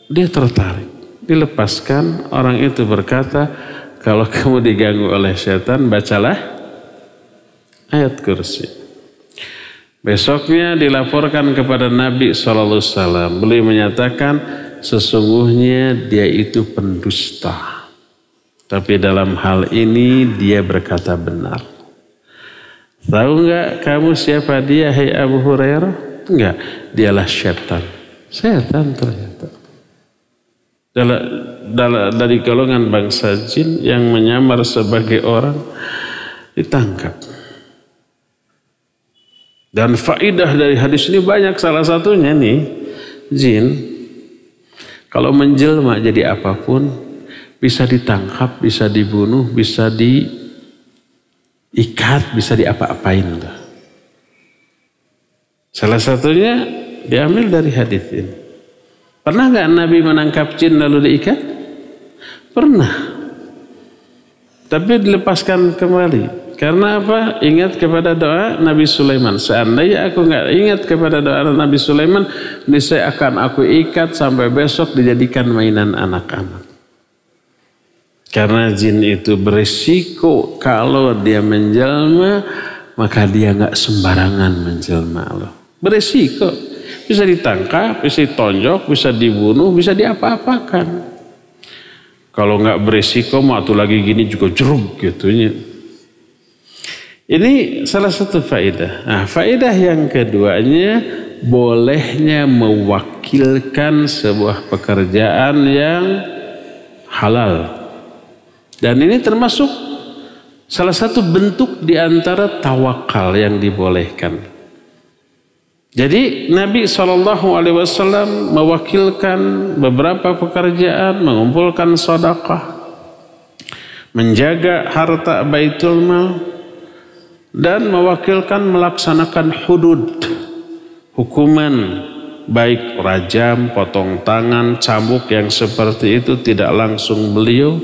dia tertarik. Dilepaskan, orang itu berkata, kalau kamu diganggu oleh setan, bacalah ayat kursi. Besoknya dilaporkan kepada Nabi SAW. Beliau menyatakan, sesungguhnya dia itu pendusta. Tapi dalam hal ini dia berkata benar. Tahu enggak kamu siapa dia, hai Abu Hurairah? Enggak, dialah syaitan. Syaitan ternyata. Dari golongan bangsa jin yang menyamar sebagai orang ditangkap. Dan faidah dari hadis ini banyak, salah satunya nih, jin kalau menjelma jadi apapun, bisa ditangkap, bisa dibunuh, bisa diikat, bisa diapa-apain. Salah satunya diambil dari hadis ini. Pernah nggak Nabi menangkap jin lalu diikat? Pernah. Tapi dilepaskan kembali. Karena apa? Ingat kepada doa Nabi Sulaiman. Seandainya aku nggak ingat kepada doa Nabi Sulaiman, niscaya akan aku ikat sampai besok dijadikan mainan anak-anak. Karena jin itu berisiko, kalau dia menjelma, maka dia nggak sembarangan menjelma loh. Berisiko. Bisa ditangkap, bisa ditonjok, bisa dibunuh, bisa diapa-apakan. Kalau nggak berisiko, mau tuh lagi gini juga jeruk gitunya. Ini salah satu faedah. Nah, faedah yang keduanya, bolehnya mewakilkan sebuah pekerjaan yang halal. Dan ini termasuk salah satu bentuk di antara tawakal yang dibolehkan. Jadi Nabi SAW mewakilkan beberapa pekerjaan, mengumpulkan sedekah, menjaga harta Baitul Mal, dan mewakilkan melaksanakan hudud, hukuman, baik rajam, potong tangan, cambuk yang seperti itu tidak langsung beliau,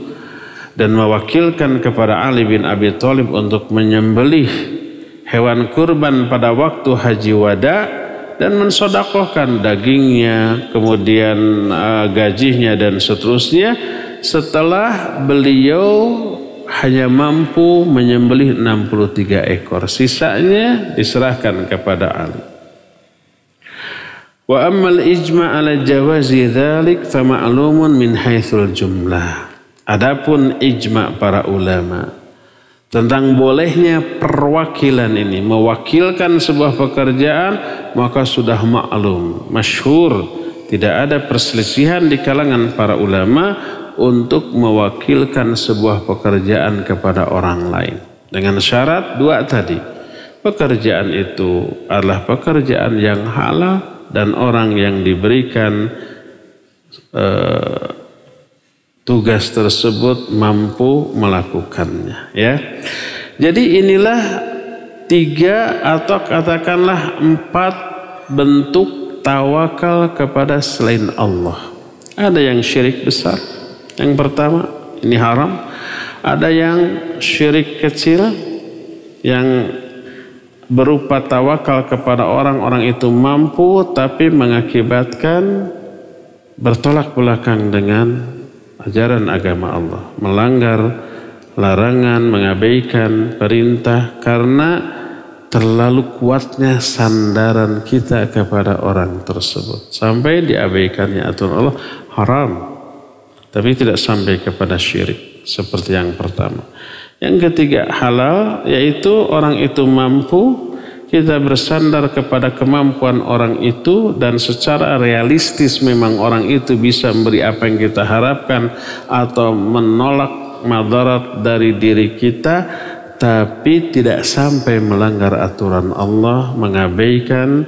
dan mewakilkan kepada Ali bin Abi Thalib untuk menyembelih hewan kurban pada waktu haji wada dan mensodakohkan dagingnya, kemudian gajinya dan seterusnya, setelah beliau hanya mampu menyembelih 63 ekor. Sisanya diserahkan kepada Ali. Wa ammal ijma' ala jawazi dzalik fa ma'lumun min haitsul jumlah. Adapun ijma' para ulama tentang bolehnya perwakilan ini, mewakilkan sebuah pekerjaan, maka sudah maklum, masyhur, tidak ada perselisihan di kalangan para ulama untuk mewakilkan sebuah pekerjaan kepada orang lain. Dengan syarat 2 tadi, pekerjaan itu adalah pekerjaan yang halal dan orang yang diberikan tugas tersebut mampu melakukannya, ya. Jadi inilah 3 atau katakanlah 4 bentuk tawakal kepada selain Allah. Ada yang syirik besar, yang pertama ini haram. Ada yang syirik kecil yang berupa tawakal kepada orang itu mampu tapi mengakibatkan bertolak belakang dengan ajaran agama Allah, melanggar larangan, mengabaikan perintah karena terlalu kuatnya sandaran kita kepada orang tersebut sampai diabaikannya aturan Allah haram, tapi tidak sampai kepada syirik seperti yang pertama. Yang ketiga halal, yaitu orang itu mampu, kita bersandar kepada kemampuan orang itu dan secara realistis memang orang itu bisa memberi apa yang kita harapkan atau menolak madarat dari diri kita, tapi tidak sampai melanggar aturan Allah, mengabaikan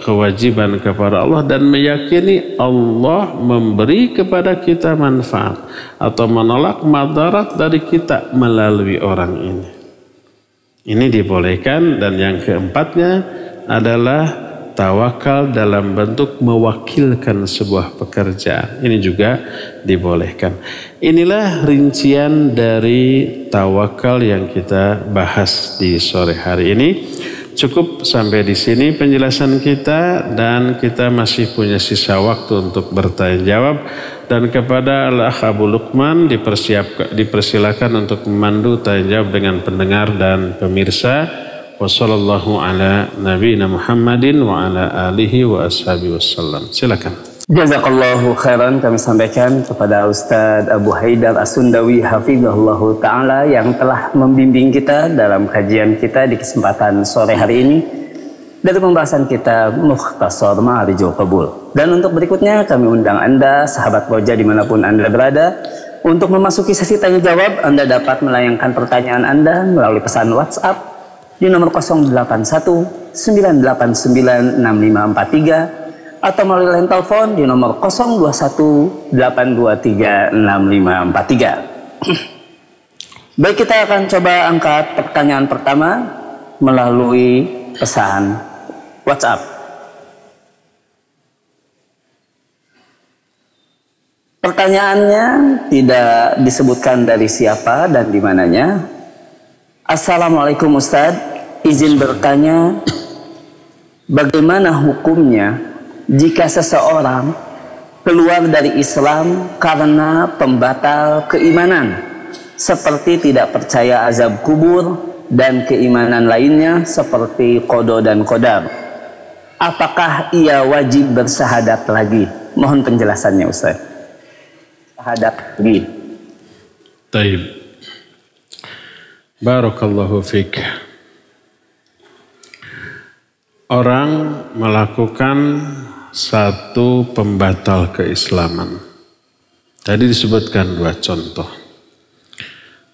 kewajiban kepada Allah dan meyakini Allah memberi kepada kita manfaat atau menolak madarat dari kita melalui orang ini. Ini dibolehkan. Dan yang keempatnya adalah tawakal dalam bentuk mewakilkan sebuah pekerjaan. Ini juga dibolehkan. Inilah rincian dari tawakal yang kita bahas di sore hari ini. Cukup sampai di sini penjelasan kita, dan kita masih punya sisa waktu untuk bertanya jawab. Dan kepada Al-Akh Abu Luqman dipersilakan untuk memandu tanya jawab dengan pendengar dan pemirsa. Wassallallahu ala nabiyina Muhammadin wa ala alihi wa ashabihi wassalam. Silakan. Jazakallahu khairan kami sampaikan kepada Ustadz Abu Haidar As-Sundawi hafizahullahu ta'ala yang telah membimbing kita dalam kajian kita di kesempatan sore hari ini dari pembahasan kita Mukhtasar Ma'arijul Qabul. Dan untuk berikutnya kami undang Anda sahabat Roja dimanapun Anda berada untuk memasuki sesi tanya jawab. Anda dapat melayangkan pertanyaan Anda melalui pesan WhatsApp di nomor 081 989 6543 atau melalui line telepon di nomor 021 823 6543. Baik, kita akan coba angkat pertanyaan pertama melalui pesan WhatsApp. Pertanyaannya tidak disebutkan dari siapa dan di mananya. Assalamualaikum Ustadz, izin bertanya, bagaimana hukumnya jika seseorang keluar dari Islam karena pembatal keimanan, seperti tidak percaya azab kubur dan keimanan lainnya seperti qada dan qadar? Apakah ia wajib bersahadat lagi? Mohon penjelasannya Ustaz. Syahadat lagi. Taib. Barakallahu fik. Orang melakukan satu pembatal keislaman. Tadi disebutkan dua contoh.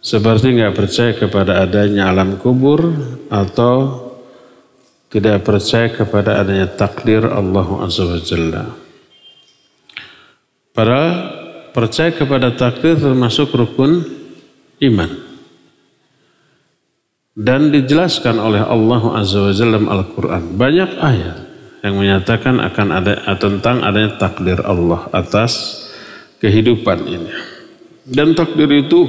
Seperti nggak percaya kepada adanya alam kubur atau tidak percaya kepada adanya takdir Allah Azza wa Jalla. Padahal percaya kepada takdir termasuk rukun iman. Dan dijelaskan oleh Allah Azza wa Jalla dalam Al-Quran. Banyak ayat yang menyatakan akan ada tentang adanya takdir Allah atas kehidupan ini. Dan takdir itu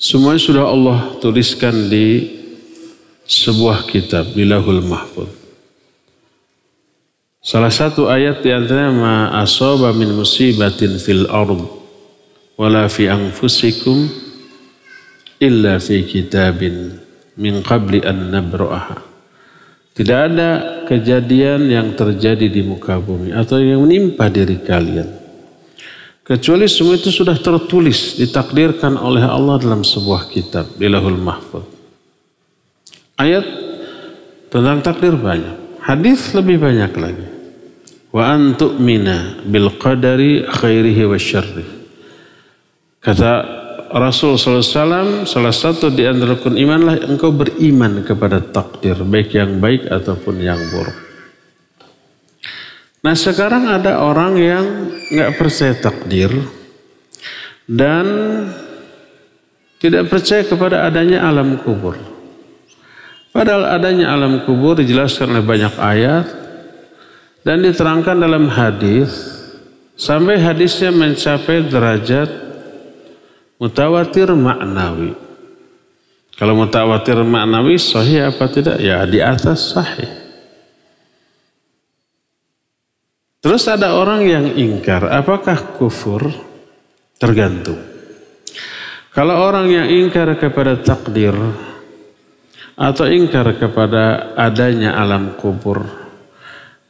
semuanya sudah Allah tuliskan di sebuah kitab, di Lauhul Mahfuz. Salah satu ayat di antaranya ma asaba min musibatin fil ard wala fi anfusikum illa fi kitabin min qabli an nabra'aha. Tidak ada kejadian yang terjadi di muka bumi atau yang menimpa diri kalian kecuali semua itu sudah tertulis, ditakdirkan oleh Allah dalam sebuah kitab di Lauhul Mahfuz. Ayat tentang takdir banyak, hadis lebih banyak lagi. Wa an tu'mina bil qadari khairihi wa syarrihi. Kata Rasul SAW, salah satu di antara rukun imanlah engkau beriman kepada takdir, baik yang baik ataupun yang buruk. Nah sekarang ada orang yang nggak percaya takdir dan tidak percaya kepada adanya alam kubur. Padahal adanya alam kubur dijelaskan oleh banyak ayat dan diterangkan dalam hadis sampai hadisnya mencapai derajat mutawatir maknawi. Kalau mutawatir maknawi sahih apa tidak? Ya di atas sahih. Terus ada orang yang ingkar, apakah kufur? Tergantung. Kalau orang yang ingkar kepada takdir atau ingkar kepada adanya alam kubur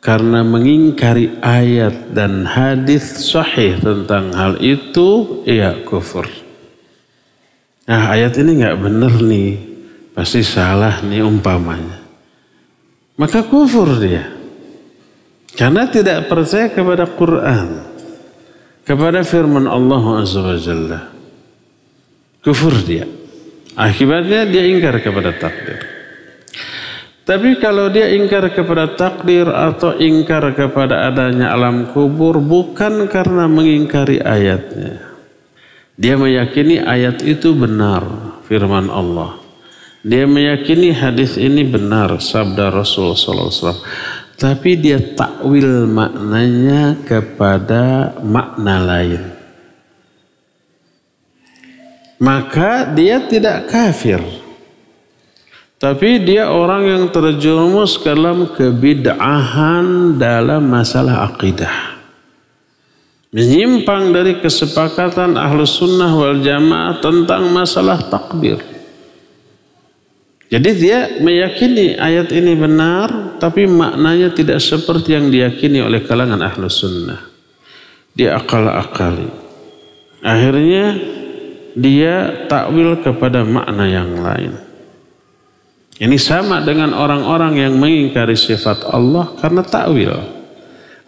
karena mengingkari ayat dan hadis sahih tentang hal itu, ya kufur. Nah, ayat ini nggak benar nih, pasti salah nih umpamanya. Maka kufur dia. Karena tidak percaya kepada Quran, kepada firman Allah Azza wa Jalla. Kufur dia. Akibatnya dia ingkar kepada takdir. Tapi kalau dia ingkar kepada takdir atau ingkar kepada adanya alam kubur bukan karena mengingkari ayatnya. Dia meyakini ayat itu benar, firman Allah. Dia meyakini hadis ini benar, sabda Rasul sallallahu alaihi wasallam. Tapi dia takwil maknanya kepada makna lain. Maka dia tidak kafir. Tapi dia orang yang terjerumus dalam kebid'ahan dalam masalah akidah. Menyimpang dari kesepakatan Ahlus Sunnah wal Jamaah tentang masalah takdir. Jadi dia meyakini ayat ini benar, tapi maknanya tidak seperti yang diyakini oleh kalangan Ahlus Sunnah. Dia akal-akali. Akhirnya dia takwil kepada makna yang lain. Ini sama dengan orang-orang yang mengingkari sifat Allah karena takwil.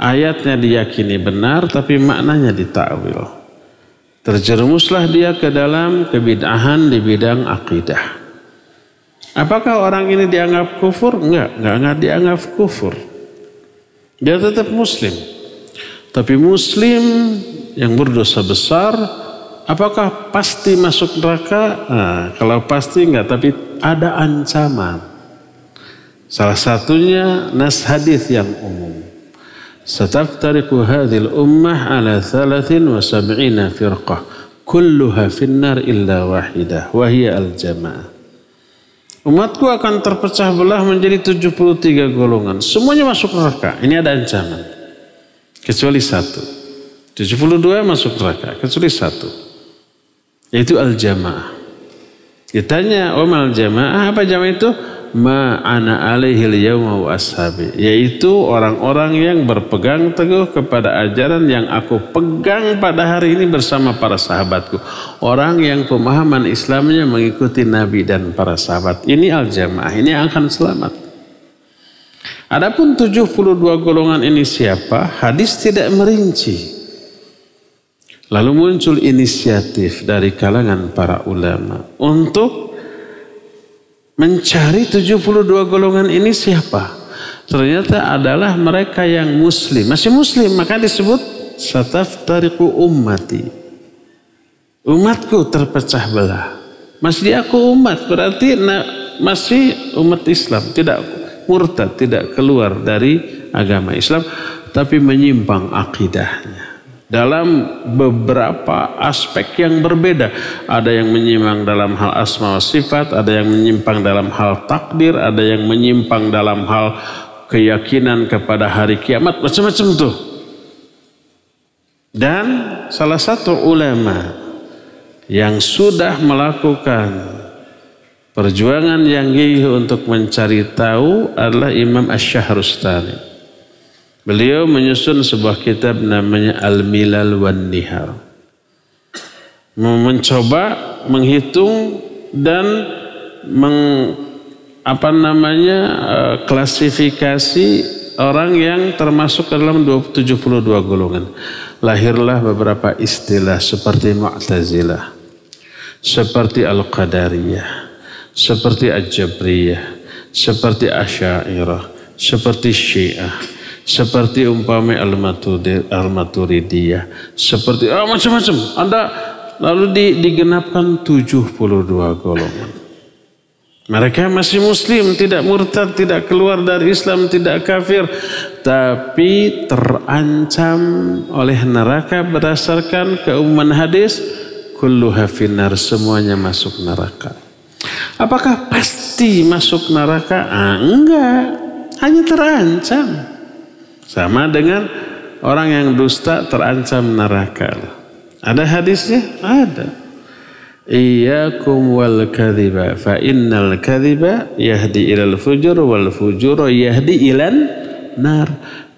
Ayatnya diyakini benar, tapi maknanya ditakwil. Terjerumuslah dia ke dalam kebid'ahan di bidang akidah. Apakah orang ini dianggap kufur? Enggak dianggap kufur. Dia tetap muslim. Tapi muslim yang berdosa besar, apakah pasti masuk neraka? Nah, kalau pasti enggak, tapi ada ancaman. Salah satunya nas hadis yang umum. Sataftariqu hadhil ummah ala 73 firqah, kulluha finnar illa wahidah, wa hiya al-jamaah. Umatku akan terpecah belah menjadi 73 golongan. Semuanya masuk neraka. Ini ada ancaman. Kecuali satu. 72 masuk neraka. Kecuali satu. Yaitu al-jamaah. Ditanya, mal jamaah, apa jamaah itu? Ma'ana alaihil yawma wa ashabi. Yaitu orang-orang yang berpegang teguh kepada ajaran yang aku pegang pada hari ini bersama para sahabatku. Orang yang pemahaman Islamnya mengikuti Nabi dan para sahabat. Ini al-jamaah, ini akan selamat. Adapun 72 golongan ini siapa? Hadis tidak merinci. Lalu muncul inisiatif dari kalangan para ulama untuk mencari 72 golongan ini siapa? Ternyata adalah mereka yang muslim. Masih muslim, maka disebut sataftariqu ummati. Umatku terpecah belah. Masih diaku umat, berarti masih umat Islam. Tidak murtad, tidak keluar dari agama Islam. Tapi menyimpang akidahnya. Dalam beberapa aspek yang berbeda. Ada yang menyimpang dalam hal asma wa sifat, ada yang menyimpang dalam hal takdir, ada yang menyimpang dalam hal keyakinan kepada hari kiamat, macam-macam tuh. Dan salah satu ulama yang sudah melakukan perjuangan yang gigih untuk mencari tahu adalah Imam Asy-Syahrustani. Beliau menyusun sebuah kitab namanya Al-Milal wan Nihal. Mencoba menghitung dan klasifikasi orang yang termasuk dalam 72 golongan. Lahirlah beberapa istilah seperti Mu'tazilah, seperti Al-Qadariyah, seperti Al-Jabriyah, seperti Asy'ariyah, seperti Syiah, seperti umpama Al-Maturidiyah, seperti macam-macam. Ada lalu digenapkan 72 golongan. Mereka masih muslim, tidak murtad, tidak keluar dari Islam, tidak kafir, tapi terancam oleh neraka berdasarkan keumuman hadis, kulluha finnar, semuanya masuk neraka. Apakah pasti masuk neraka? Enggak, hanya terancam. Sama dengan orang yang dusta terancam neraka. Ada hadisnya? Ada. Iyyakum wal kadhiba fa innal kadhiba yahdi ilal fujur wal fujur yahdi ilan nar.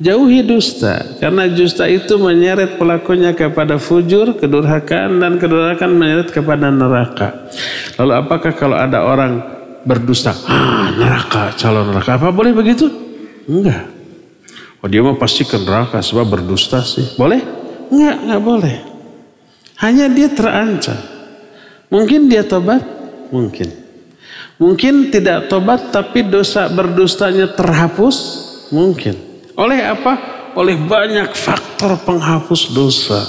Jauhi dusta, karena dusta itu menyeret pelakunya kepada fujur, kedurhakaan, dan kedurhakaan menyeret kepada neraka. Lalu apakah kalau ada orang berdusta, neraka, calon neraka, apa boleh begitu? Enggak. Oh, dia mau pasti ke neraka sebab berdusta sih. Boleh? Enggak boleh. Hanya dia terancam. Mungkin dia tobat, mungkin. Mungkin tidak tobat tapi dosa berdustanya terhapus, mungkin. Oleh apa? Oleh banyak faktor penghapus dosa.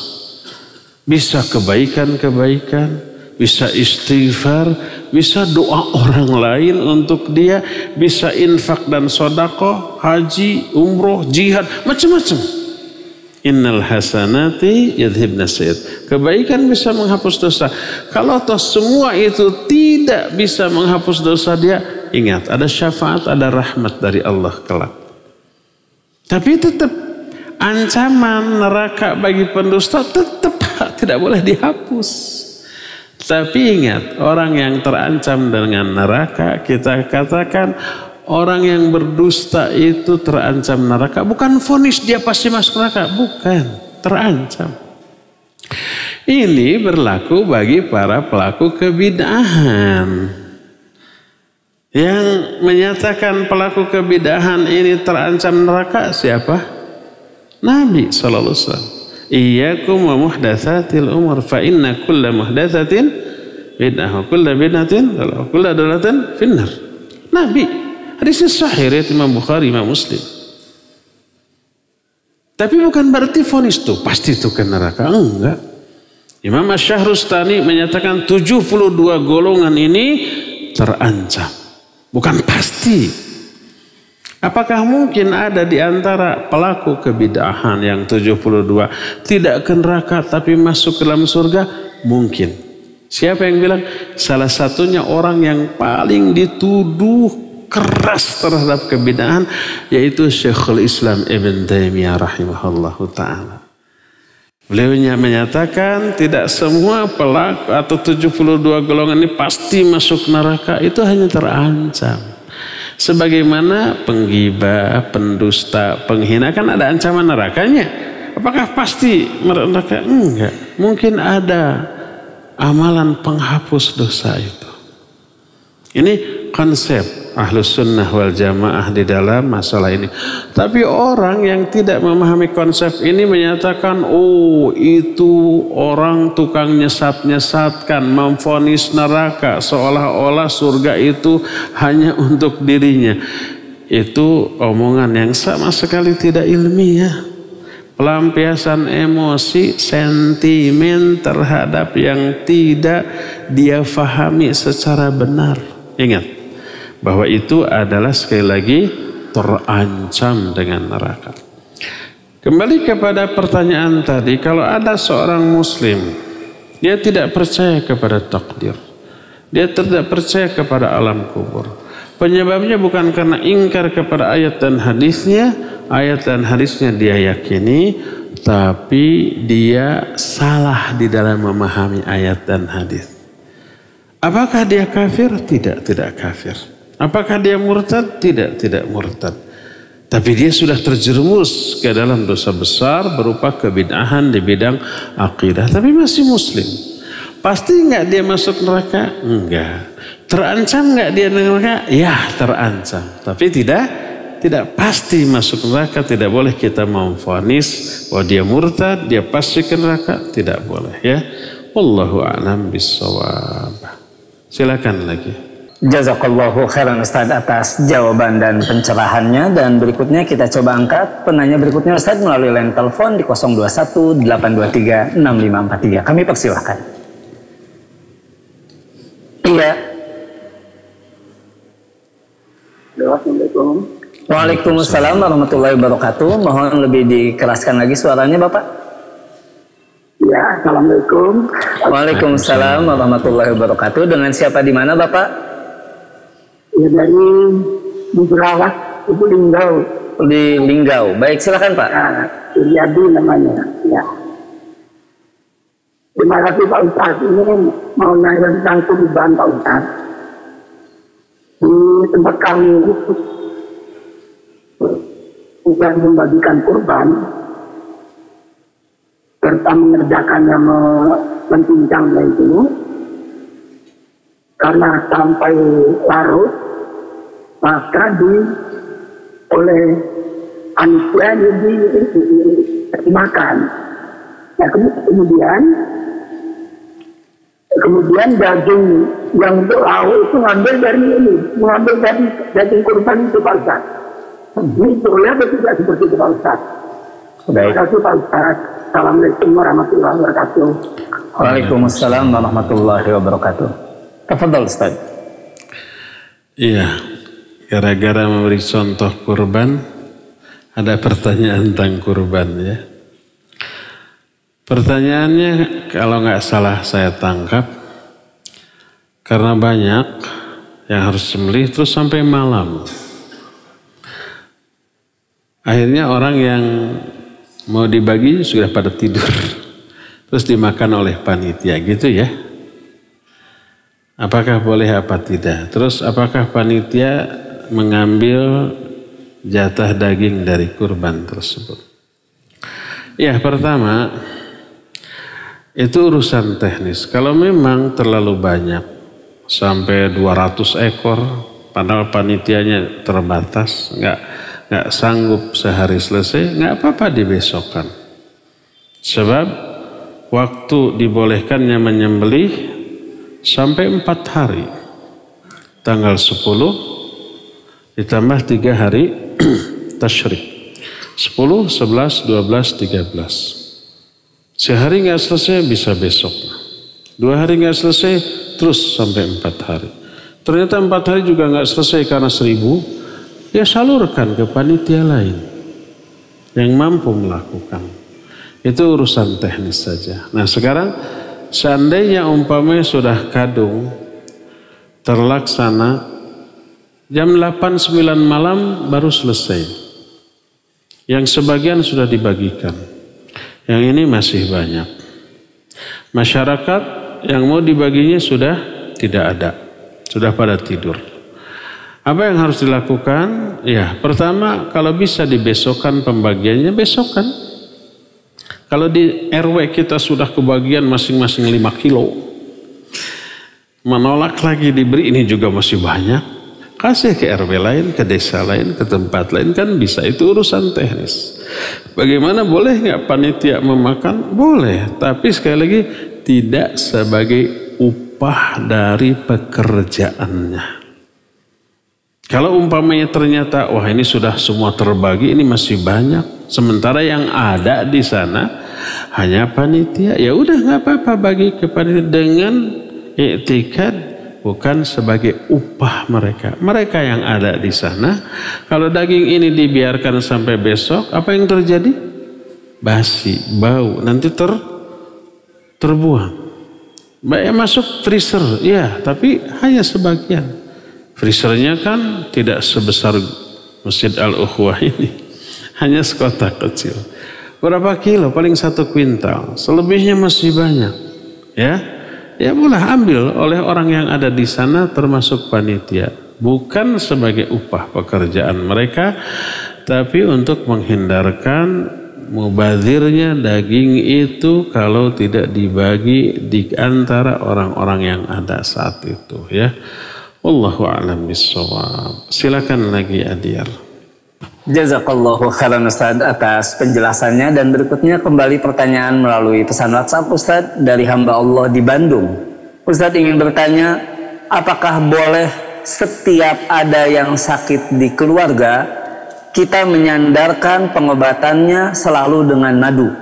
Bisa kebaikan-kebaikan, bisa istighfar, bisa doa orang lain untuk dia, bisa infak dan sedekah, haji, umroh, jihad, macam-macam. Innal hasanati yadhibna sayyi'at. Kebaikan bisa menghapus dosa. Kalau toh semua itu tidak bisa menghapus dosa dia, ingat ada syafaat, ada rahmat dari Allah kelak. Tapi tetap ancaman neraka bagi pendusta tetap tidak boleh dihapus. Tapi ingat, orang yang terancam dengan neraka, kita katakan orang yang berdusta itu terancam neraka. Bukan vonis dia pasti masuk neraka. Bukan. Terancam. Ini berlaku bagi para pelaku kebid'ahan. Yang menyatakan pelaku kebid'ahan ini terancam neraka siapa? Nabi SAW. Iyyakum wa muhdatsatil umur fa inna kulla muhdatsatin bid'ah wa kulla bid'atin wa kulla dalalatin finnar. Nabi. Hadisnya sahih riwayat Imam Bukhari, Imam Muslim. Tapi bukan berarti vonis tuh pasti itu ke neraka. Enggak. Imam Asy-Syahrustani menyatakan 72 golongan ini terancam. Bukan pasti. Apakah mungkin ada di antara pelaku kebid'ahan yang 72 tidak ke neraka tapi masuk ke dalam surga? Mungkin. Siapa yang bilang? Salah satunya orang yang paling dituduh keras terhadap kebid'ahan yaitu Syekhul Islam Ibn Taimiyah rahimahullahu ta'ala. Beliau menyatakan tidak semua pelaku atau 72 golongan ini pasti masuk neraka, itu hanya terancam. Sebagaimana penggibah, pendusta, penghina kan ada ancaman nerakanya. Apakah pasti neraka? Enggak. Mungkin ada amalan penghapus dosa itu. Ini konsep Ahlus Sunnah wal Jamaah di dalam masalah ini. Tapi orang yang tidak memahami konsep ini menyatakan, oh itu orang tukang nyesat-nyesatkan, memvonis neraka, seolah-olah surga itu hanya untuk dirinya. Itu omongan yang sama sekali tidak ilmiah. Pelampiasan emosi, sentimen terhadap yang tidak dia fahami secara benar. Ingat bahwa itu adalah sekali lagi terancam dengan neraka. Kembali kepada pertanyaan tadi, kalau ada seorang muslim dia tidak percaya kepada takdir, dia tidak percaya kepada alam kubur, penyebabnya bukan karena ingkar kepada ayat dan hadisnya. Ayat dan hadisnya dia yakini, tapi dia salah di dalam memahami ayat dan hadis. Apakah dia kafir? Tidak kafir. Apakah dia murtad? Tidak murtad. Tapi dia sudah terjerumus ke dalam dosa besar berupa kebid'ahan di bidang akidah. Tapi masih muslim. Pasti enggak dia masuk neraka? Enggak. Terancam enggak dia neraka? Ya, terancam. Tapi tidak pasti masuk neraka. Tidak boleh kita memvonis bahwa dia murtad, dia pasti ke neraka. Tidak boleh ya. Wallahu a'lam bissawab. Silakan lagi. Jazakallahu khairan Ustaz atas jawaban dan pencerahannya. Dan berikutnya kita coba angkat penanya berikutnya Ustaz melalui line telepon di 021 823 6543. Kami persilahkan. Iya. Assalamualaikum. Waalaikumsalam warahmatullahi wabarakatuh. Mohon lebih dikeraskan lagi suaranya Bapak. Ya, Assalamualaikum. Waalaikumsalam warahmatullahi wabarakatuh. Dengan siapa di mana Bapak? Ya, dari Musarawak, Ibu Linggau. Di Linggau. Baik, silakan Pak. Suryadi namanya. Ya. Terima kasih Pak Ustaz. Ini mau nanya tentang kurban Pak Ustaz. Di tempat kami bukan membagikan kurban serta mengerjakannya mencincangnya itu, karena sampai larut maka oleh panitia dimakan. Nah, kemudian daging yang untuk lauk itu mengambil dari daging kurban itu Pak Ustaz. Ini boleh atau tidak seperti itu Pak Ustaz? Terima kasih Pak Ustaz. Assalamualaikum warahmatullahi wabarakatuh. Waalaikumsalam warahmatullahi wabarakatuh. Tafadhal Ustaz. Iya, gara-gara memberi contoh kurban, ada pertanyaan tentang kurban ya. Pertanyaannya kalau nggak salah saya tangkap, karena banyak yang harus sembelih terus sampai malam. Akhirnya orang yang mau dibagi sudah pada tidur, terus dimakan oleh panitia gitu ya. Apakah boleh apa tidak? Terus apakah panitia mengambil jatah daging dari kurban tersebut? Ya, pertama itu urusan teknis. Kalau memang terlalu banyak sampai 200 ekor, padahal panitianya terbatas, nggak sanggup sehari selesai, nggak apa-apa dibesokkan. Sebab waktu dibolehkannya menyembelih sampai 4 hari. Tanggal 10 ditambah 3 hari tasyrik. 10, 11, 12, 13. Sehari nggak selesai bisa besok. 2 hari nggak selesai terus sampai 4 hari. Ternyata 4 hari juga nggak selesai karena 1000. Ya salurkan ke panitia lain yang mampu melakukan. Itu urusan teknis saja. Nah sekarang seandainya umpamanya sudah kadung terlaksana jam 8-9 malam baru selesai. Yang sebagian sudah dibagikan. Yang ini masih banyak. Masyarakat yang mau dibaginya sudah tidak ada. Sudah pada tidur. Apa yang harus dilakukan? Ya, pertama kalau bisa dibesokkan pembagiannya, besokkan. Kalau di RW kita sudah kebagian masing-masing 5 kilo. Menolak lagi diberi, ini juga masih banyak. Kasih ke RW lain, ke desa lain, ke tempat lain, kan bisa. Itu urusan teknis. Bagaimana, boleh nggak panitia memakan? Boleh, tapi sekali lagi tidak sebagai upah dari pekerjaannya. Kalau umpamanya ternyata wah ini sudah semua terbagi, ini masih banyak, sementara yang ada di sana hanya panitia, ya udah nggak apa-apa bagi ke panitia dengan i'tikad bukan sebagai upah mereka. Mereka yang ada di sana, kalau daging ini dibiarkan sampai besok, apa yang terjadi? Basi, bau, nanti terbuang. Baik masuk freezer, ya, tapi hanya sebagian. Freezernya kan tidak sebesar Masjid Al-Ukhwah ini, hanya sekotak kecil. Berapa kilo? Paling 1 kuintal. Selebihnya masih banyak, ya. Ya boleh ambil oleh orang yang ada di sana termasuk panitia. Bukan sebagai upah pekerjaan mereka, tapi untuk menghindarkan mubadzirnya daging itu kalau tidak dibagi di antara orang-orang yang ada saat itu, ya. Wallahu a'lam bissawab. Silakan lagi Adyar. Jazakallahu khairan Ustaz atas penjelasannya, dan berikutnya kembali pertanyaan melalui pesan WhatsApp Ustaz dari hamba Allah di Bandung. Ustaz ingin bertanya, apakah boleh setiap ada yang sakit di keluarga kita menyandarkan pengobatannya selalu dengan madu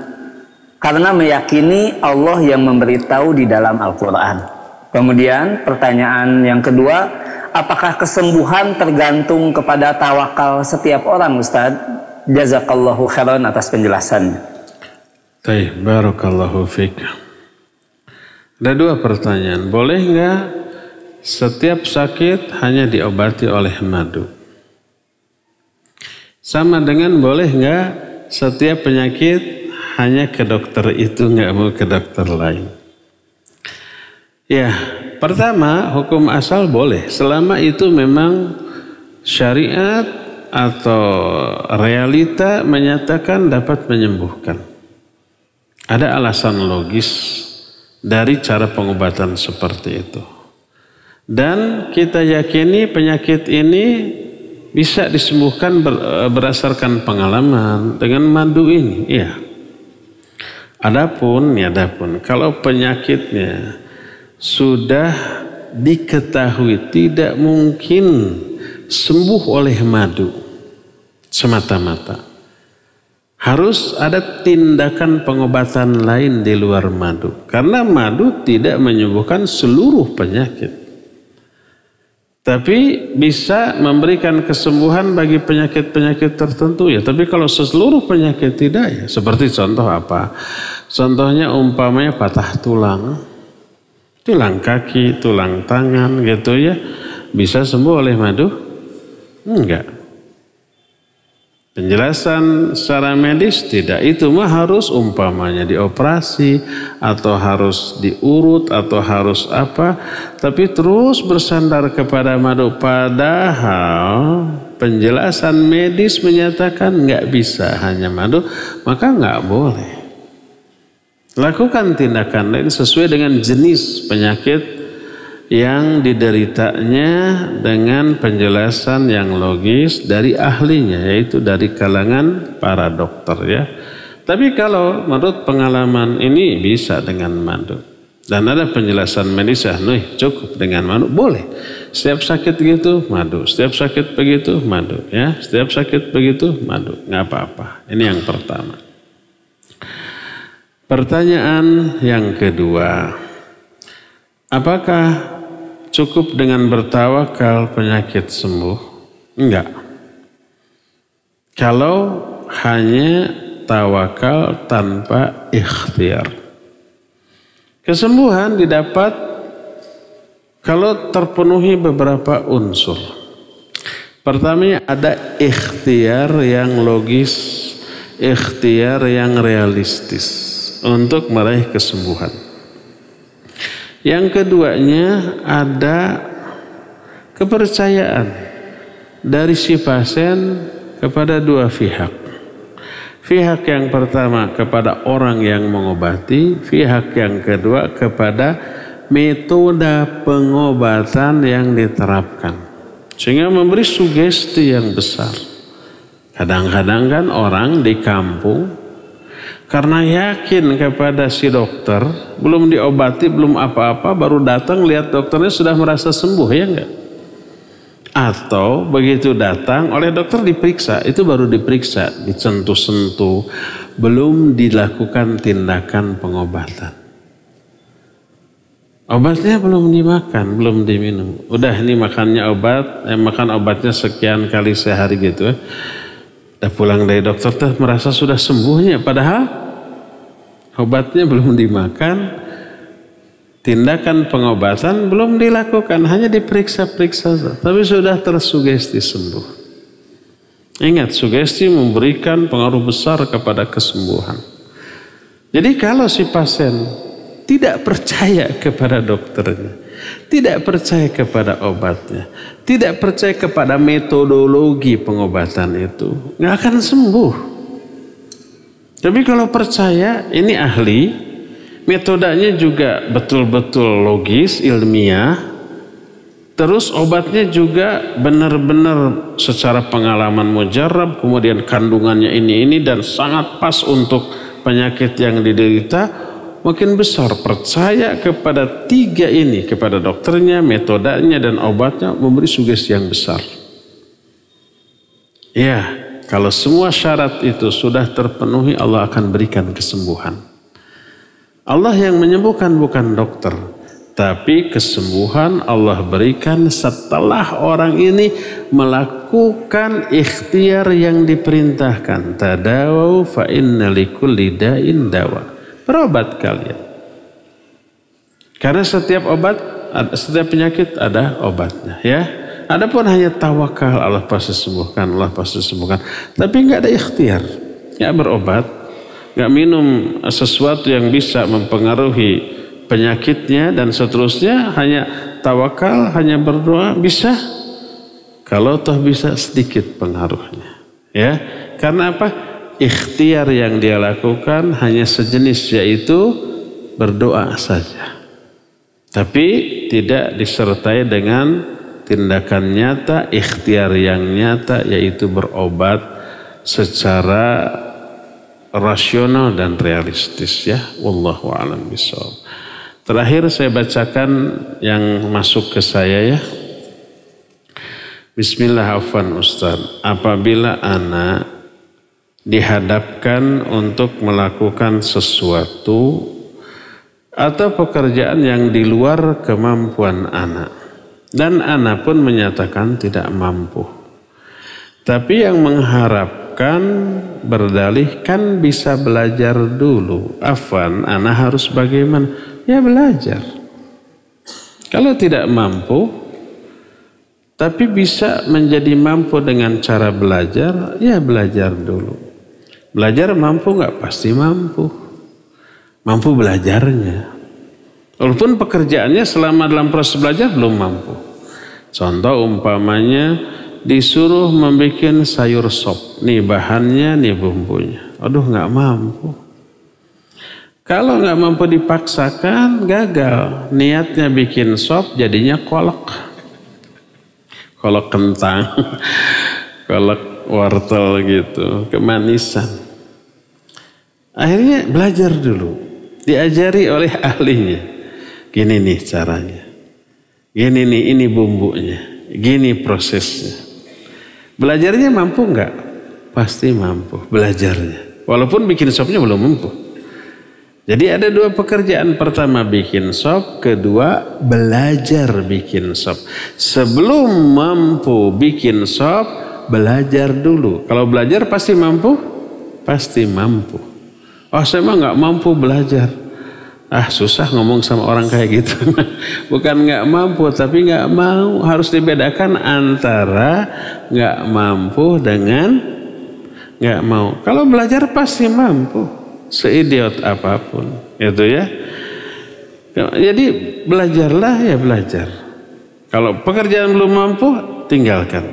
karena meyakini Allah yang memberitahu di dalam Al-Quran? Kemudian pertanyaan yang kedua, apakah kesembuhan tergantung kepada tawakal setiap orang Ustaz? Jazakallahu khairan atas penjelasannya. Baik, barakallahu fiik. Ada 2 pertanyaan. Boleh enggak setiap sakit hanya diobati oleh madu? Sama dengan boleh enggak setiap penyakit hanya ke dokter itu, enggak mau ke dokter lain? Ya, pertama hukum asal boleh selama itu memang syariat atau realita menyatakan dapat menyembuhkan. Ada alasan logis dari cara pengobatan seperti itu. Dan kita yakini penyakit ini bisa disembuhkan berdasarkan pengalaman dengan madu ini. Iya. Adapun kalau penyakitnya sudah diketahui tidak mungkin sembuh oleh madu semata-mata, harus ada tindakan pengobatan lain di luar madu. Karena madu tidak menyembuhkan seluruh penyakit, tapi bisa memberikan kesembuhan bagi penyakit-penyakit tertentu ya. Tapi kalau seluruh penyakit tidak ya. Seperti contoh apa? Contohnya umpamanya patah tulang kaki, tulang tangan gitu ya. Bisa sembuh oleh madu? Enggak. Penjelasan secara medis tidak, itu mah harus umpamanya dioperasi atau harus diurut atau harus apa, tapi terus bersandar kepada madu padahal penjelasan medis menyatakan nggak bisa hanya madu, maka nggak boleh. Lakukan tindakan lain sesuai dengan jenis penyakit yang dideritanya dengan penjelasan yang logis dari ahlinya, yaitu dari kalangan para dokter ya. Tapi kalau menurut pengalaman ini bisa dengan madu dan ada penjelasan medis cukup dengan madu, boleh. Setiap sakit gitu madu, setiap sakit begitu madu ya, setiap sakit begitu madu, nggak apa-apa. Ini yang pertama. Pertanyaan yang kedua, apakah cukup dengan bertawakal penyakit sembuh? Enggak. Kalau hanya tawakal tanpa ikhtiar. Kesembuhan didapat kalau terpenuhi beberapa unsur. Pertamanya ada ikhtiar yang logis, ikhtiar yang realistis untuk meraih kesembuhan. Yang keduanya ada kepercayaan dari si pasien kepada dua pihak. Pihak yang pertama kepada orang yang mengobati, pihak yang kedua kepada metode pengobatan yang diterapkan. Sehingga memberi sugesti yang besar. Kadang-kadang kan orang di kampung karena yakin kepada si dokter, belum diobati, belum apa-apa, baru datang lihat dokternya sudah merasa sembuh, ya enggak? Atau begitu datang oleh dokter diperiksa, itu baru diperiksa, disentuh-sentuh, belum dilakukan tindakan pengobatan. Obatnya belum dimakan, belum diminum. Udah ini makannya obat, makan obatnya sekian kali sehari gitu ya. Udah pulang dari dokter tuh merasa sudah sembuhnya, padahal obatnya belum dimakan, tindakan pengobatan belum dilakukan, hanya diperiksa-periksa, tapi sudah tersugesti sembuh. Ingat, sugesti memberikan pengaruh besar kepada kesembuhan. Jadi kalau si pasien tidak percaya kepada dokternya, tidak percaya kepada obatnya, tidak percaya kepada metodologi pengobatan itu, nggak akan sembuh. Tapi kalau percaya, ini ahli, metodenya juga betul-betul logis, ilmiah, terus obatnya juga benar-benar secara pengalaman mujarab, kemudian kandungannya ini dan sangat pas untuk penyakit yang diderita, makin besar percaya kepada tiga ini, kepada dokternya, metodenya, dan obatnya, memberi sugesti yang besar. Ya, kalau semua syarat itu sudah terpenuhi, Allah akan berikan kesembuhan. Allah yang menyembuhkan bukan dokter, tapi kesembuhan Allah berikan setelah orang ini melakukan ikhtiar yang diperintahkan. Tadawu fa inna likulli da'in dawa. Berobat kalian. Karena setiap obat, setiap penyakit ada obatnya ya. Adapun hanya tawakal, Allah pasti sembuhkan, Allah pasti sembuhkan. Tapi nggak ada ikhtiar, nggak berobat, nggak minum sesuatu yang bisa mempengaruhi penyakitnya dan seterusnya, hanya tawakal, hanya berdoa bisa. Kalau toh bisa sedikit pengaruhnya, ya. Karena apa? Ikhtiar yang dia lakukan hanya sejenis, yaitu berdoa saja. Tapi tidak disertai dengan tindakan nyata, ikhtiar yang nyata, yaitu berobat secara rasional dan realistis, ya. Wallahu a'lam bishawab. Terakhir saya bacakan yang masuk ke saya, ya. Bismillah, afwan Ustaz. Apabila anak dihadapkan untuk melakukan sesuatu atau pekerjaan yang di luar kemampuan anak, dan anak pun menyatakan tidak mampu, tapi yang mengharapkan berdalih kan bisa belajar dulu. Afwan, anak harus bagaimana? Ya belajar. Kalau tidak mampu tapi bisa menjadi mampu dengan cara belajar, ya belajar dulu. Belajar mampu nggak? Pasti mampu. Mampu belajarnya. Walaupun pekerjaannya selama dalam proses belajar belum mampu. Contoh umpamanya disuruh membuat sayur sop. Nih bahannya, nih bumbunya. Aduh nggak mampu. Kalau nggak mampu dipaksakan, gagal. Niatnya bikin sop, jadinya kolak. Kolak kentang, kolak wortel gitu, kemanisan. Akhirnya belajar dulu, diajari oleh ahlinya. Gini nih caranya, gini nih ini bumbunya, gini prosesnya. Belajarnya mampu nggak? Pasti mampu belajarnya. Walaupun bikin sopnya belum mampu. Jadi ada dua pekerjaan. Pertama bikin sop, kedua belajar bikin sop. Sebelum mampu bikin sop, belajar dulu. Kalau belajar pasti mampu? Pasti mampu. Oh saya mah nggak mampu belajar. Ah susah ngomong sama orang kayak gitu. Bukan nggak mampu, tapi nggak mau. Harus dibedakan antara nggak mampu dengan nggak mau. Kalau belajar pasti mampu. Seidiot apapun, itu ya. Jadi belajarlah, ya belajar. Kalau pekerjaan belum mampu, tinggalkan,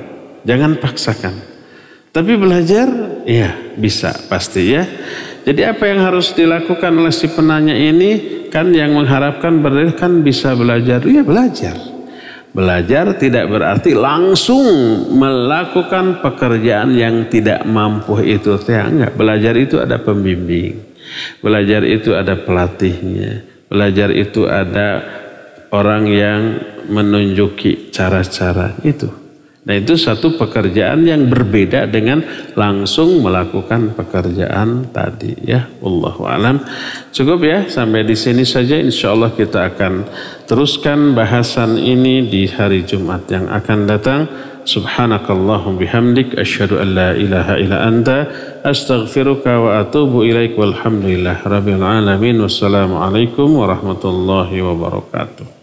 jangan paksakan. Tapi belajar, ya bisa pasti ya. Jadi apa yang harus dilakukan oleh si penanya ini, kan yang mengharapkan berdiri kan bisa belajar, ya belajar. Belajar tidak berarti langsung melakukan pekerjaan yang tidak mampu itu. Enggak, belajar itu ada pembimbing. Belajar itu ada pelatihnya. Belajar itu ada orang yang menunjuki cara-cara itu. Nah itu satu pekerjaan yang berbeda dengan langsung melakukan pekerjaan tadi ya. Wallahu a'lam. Cukup ya sampai di sini saja. Insyaallah kita akan teruskan bahasan ini di hari Jumat yang akan datang. Subhanakallahum bihamdik asyhadu an la ilaha illa anta astaghfiruka wa atubu ilaik walhamdulillah rabbil alamin. Wassalamualaikum warahmatullahi wabarakatuh.